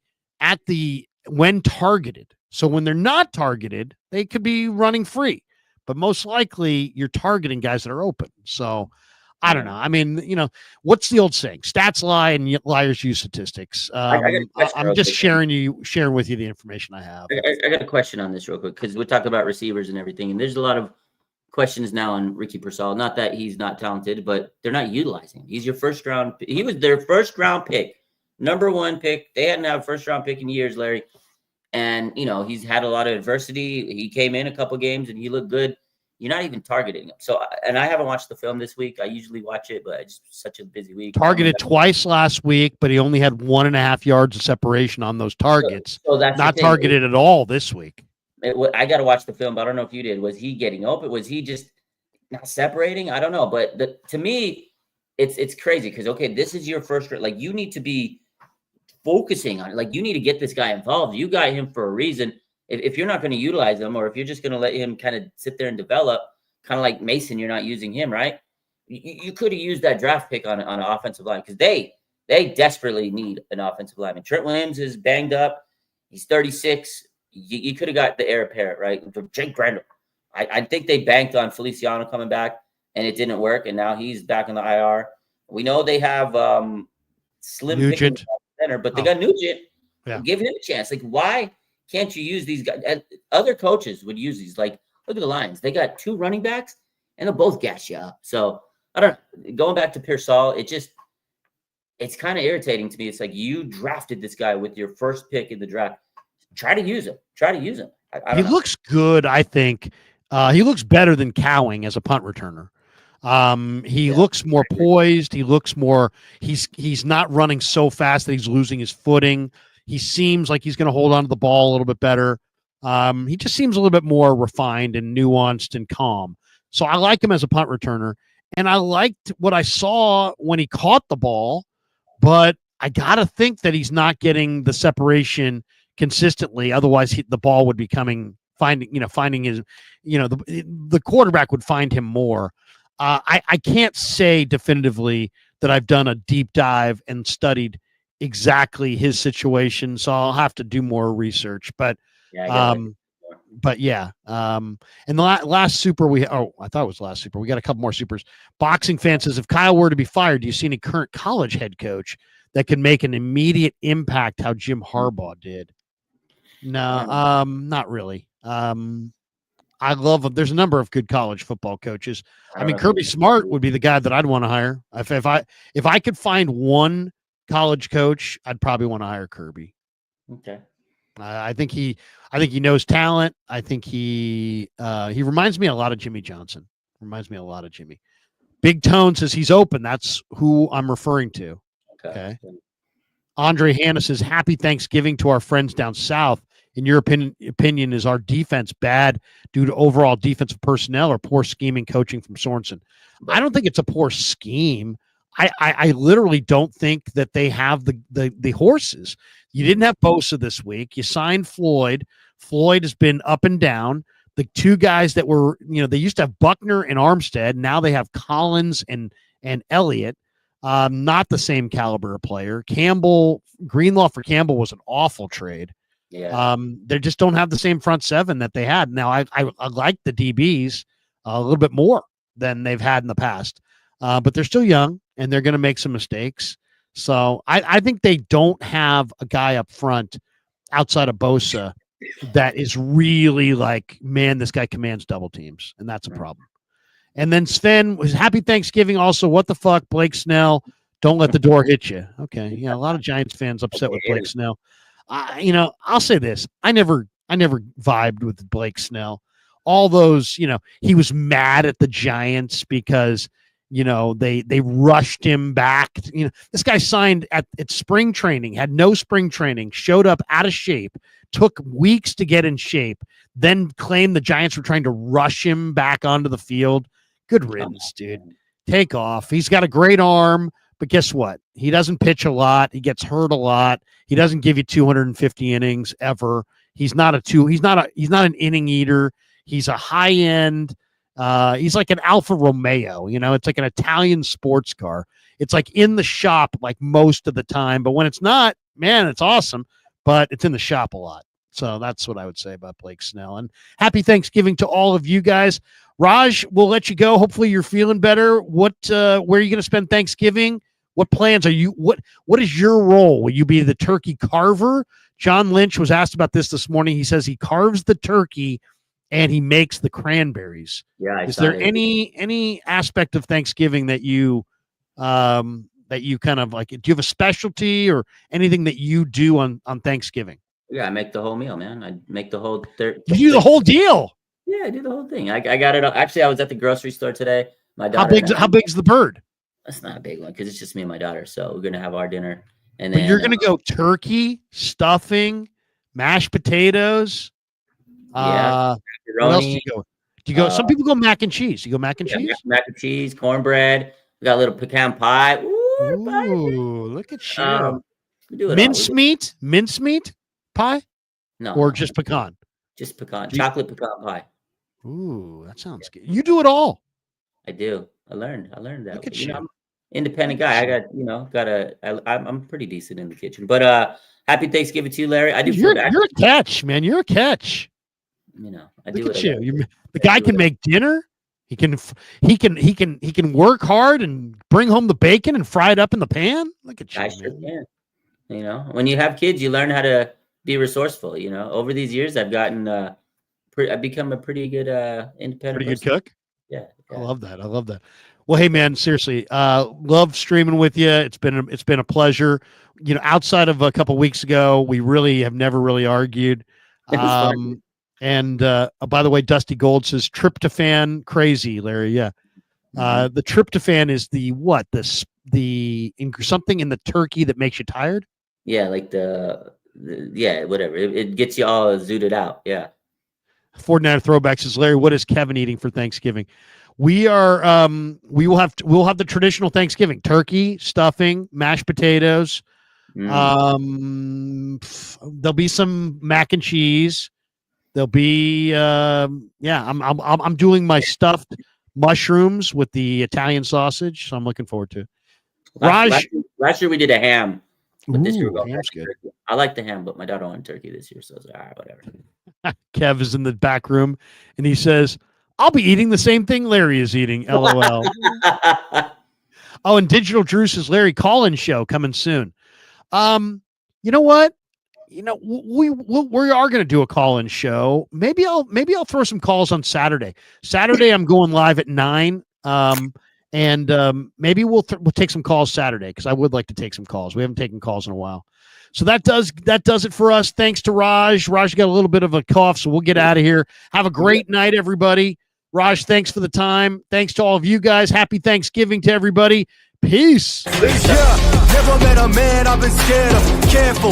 when targeted. So when they're not targeted, they could be running free. But most likely you're targeting guys that are open. So I don't know. I mean, what's the old saying? Stats lie and liars use statistics. I'm just sharing with you the information I have. I got a question on this real quick because we're talking about receivers and everything, and there's a lot of questions now on Ricky Pearsall. Not that he's not talented, but they're not utilizing him. He's your first round. He was their first round pick, number 1 pick. They hadn't had a first round pick in years, Larry. And he's had a lot of adversity. He came in a couple games and he looked good. You're not even targeting him. So, and I haven't watched the film this week. I usually watch it, but it's such a busy week. Targeted twice last week, but he only had 1.5 yards of separation on those targets. So that's not targeted at all this week. I got to watch the film, but I don't know if you did. Was he getting open? Was he just not separating? I don't know. But to me, it's crazy because, okay, this is your first, like you need to be focusing on it. Like you need to get this guy involved. You got him for a reason. If you're not going to utilize him, or if you're just going to let him kind of sit there and develop, kind of like Mason, you're not using him, right? You could have used that draft pick on an offensive line because they desperately need an offensive lineman. Trent Williams is banged up. He's 36. You could have got the heir apparent, right? Jake Brendel. I think they banked on Feliciano coming back, and it didn't work, and now he's back in the IR. We know they have Slim Nugent center, but they got Nugent. Yeah. Give him a chance. Like, why can't you use these guys? Other coaches would use these. Like, look at the Lions. They got 2 running backs, and they'll both gas you up. So, I don't know. Going back to Pearsall, it's kind of irritating to me. It's like you drafted this guy with your first pick in the draft. Try to use him. He looks good, I think. He looks better than Cowing as a punt returner. He looks more poised. He looks more – he's not running so fast that he's losing his footing. He seems like he's going to hold on to the ball a little bit better. He just seems a little bit more refined and nuanced and calm. So I like him as a punt returner. And I liked what I saw when he caught the ball, but I got to think that he's not getting the separation consistently. Otherwise, the ball would be finding his, the quarterback would find him more. I can't say definitively that I've done a deep dive and studied exactly his situation, so I'll have to do more research. But and the last super I thought it was last super. We got a couple more supers. Boxing fan says, if Kyle were to be fired, do you see any current college head coach that can make an immediate impact how Jim Harbaugh did? No, not really. I love him. There's a number of good college football coaches. I mean, Kirby Smart would be the guy that I'd want to hire. If I could find one college coach, I'd probably want to hire Kirby. Okay. I think he knows talent. I think he reminds me a lot of Jimmy Johnson. Reminds me a lot of Jimmy. Big Tone says he's open. That's who I'm referring to. Okay. Andre Hanna says, happy Thanksgiving to our friends down south. In your opinion, is our defense bad due to overall defensive personnel or poor scheming coaching from Sorensen? I don't think it's a poor scheme. I literally don't think that they have the horses. You didn't have Bosa this week. You signed Floyd. Floyd has been up and down. The 2 guys that were, they used to have Buckner and Armstead. Now they have Collins and Elliott. Not the same caliber of player. Greenlaw for Campbell was an awful trade. Yeah. They just don't have the same front seven that they had. Now, I like the DBs a little bit more than they've had in the past, but they're still young and they're going to make some mistakes. So I think they don't have a guy up front outside of Bosa that is really like, man, this guy commands double teams, and that's a problem. And then Sven was happy Thanksgiving. Also, what the fuck, Blake Snell? Don't let the door hit you. Okay, yeah, a lot of Giants fans upset with Blake Snell. I'll say this: I never vibed with Blake Snell. All those, he was mad at the Giants because they rushed him back. This guy signed at spring training, had no spring training, showed up out of shape, took weeks to get in shape, then claimed the Giants were trying to rush him back onto the field. Good riddance, dude. Take off. He's got a great arm, but guess what? He doesn't pitch a lot. He gets hurt a lot. He doesn't give you 250 innings ever. He's not an inning eater. He's a high end. He's like an Alfa Romeo, it's like an Italian sports car. It's like in the shop like most of the time, but when it's not, man, it's awesome, but it's in the shop a lot. So that's what I would say about Blake Snell. And happy Thanksgiving to all of you guys. Raj, we'll let you go. Hopefully you're feeling better. Where are you going to spend Thanksgiving? What plans are you? What is your role? Will you be the turkey carver? John Lynch was asked about this morning. He says he carves the turkey and he makes the cranberries. Yeah. Is there any aspect of Thanksgiving that you kind of like? Do you have a specialty or anything that you do on Thanksgiving? Yeah, I make the whole meal, man. I make the whole. You do the whole deal. Yeah, I do the whole thing. I got it. Actually, I was at the grocery store today. My daughter. How big's the bird? That's not a big one because it's just me and my daughter. So we're gonna have our dinner, and then you're gonna go turkey, stuffing, mashed potatoes. Yeah. What else do you go? Do you go? Some people go mac and cheese. You go mac and cheese. Mac and cheese, cornbread. We got a little pecan pie. Ooh, look at you. We do it Mincemeat pie. No, or just pecan. Just pecan, chocolate pecan pie. Ooh, that sounds good. You do it all. I do. I learned that. Look at you. I'm an independent guy. I'm pretty decent in the kitchen. But happy Thanksgiving to you, Larry. I do. You're a catch, man. You're a catch. I do. Look at you. The guy can make dinner. He can work hard and bring home the bacon and fry it up in the pan. Look at you. I sure can. When you have kids, you learn how to be resourceful. Over these years, I've gotten I've become a pretty good independent. Pretty good cook. Yeah. I love that. Well, hey man, seriously, love streaming with you. It's been a pleasure. Outside of a couple weeks ago, we really have never really argued. And by the way, Dusty Gold says tryptophan crazy, Larry. Yeah. The tryptophan is the something in the turkey that makes you tired. Yeah. Like whatever. It gets you all zooted out. Yeah. 49 Throwback says, Larry, what is Kevin eating for Thanksgiving? We are, we'll have the traditional Thanksgiving: turkey, stuffing, mashed potatoes. There'll be some mac and cheese. There'll be, I'm doing my stuffed mushrooms with the Italian sausage, so I'm looking forward to it. Last year we did a ham, but this year we're going ham's good. Turkey. I like the ham, but my daughter wanted turkey this year, so I was like, all right, whatever. Kev is in the back room, and he says, I'll be eating the same thing Larry is eating, LOL. Oh, and Digital Drew says, Larry, call-in show coming soon. You know what? We are going to do a call-in show. Maybe I'll throw some calls on Saturday. I'm going live at 9. And maybe we'll take some calls Saturday because I would like to take some calls. We haven't taken calls in a while. So that does it for us. Thanks to Raj. Raj got a little bit of a cough, so we'll get out of here. Have a great night, everybody. Raj, thanks for the time. Thanks to all of you guys. Happy Thanksgiving to everybody. Peace. Never met a man I've been scared of. Careful.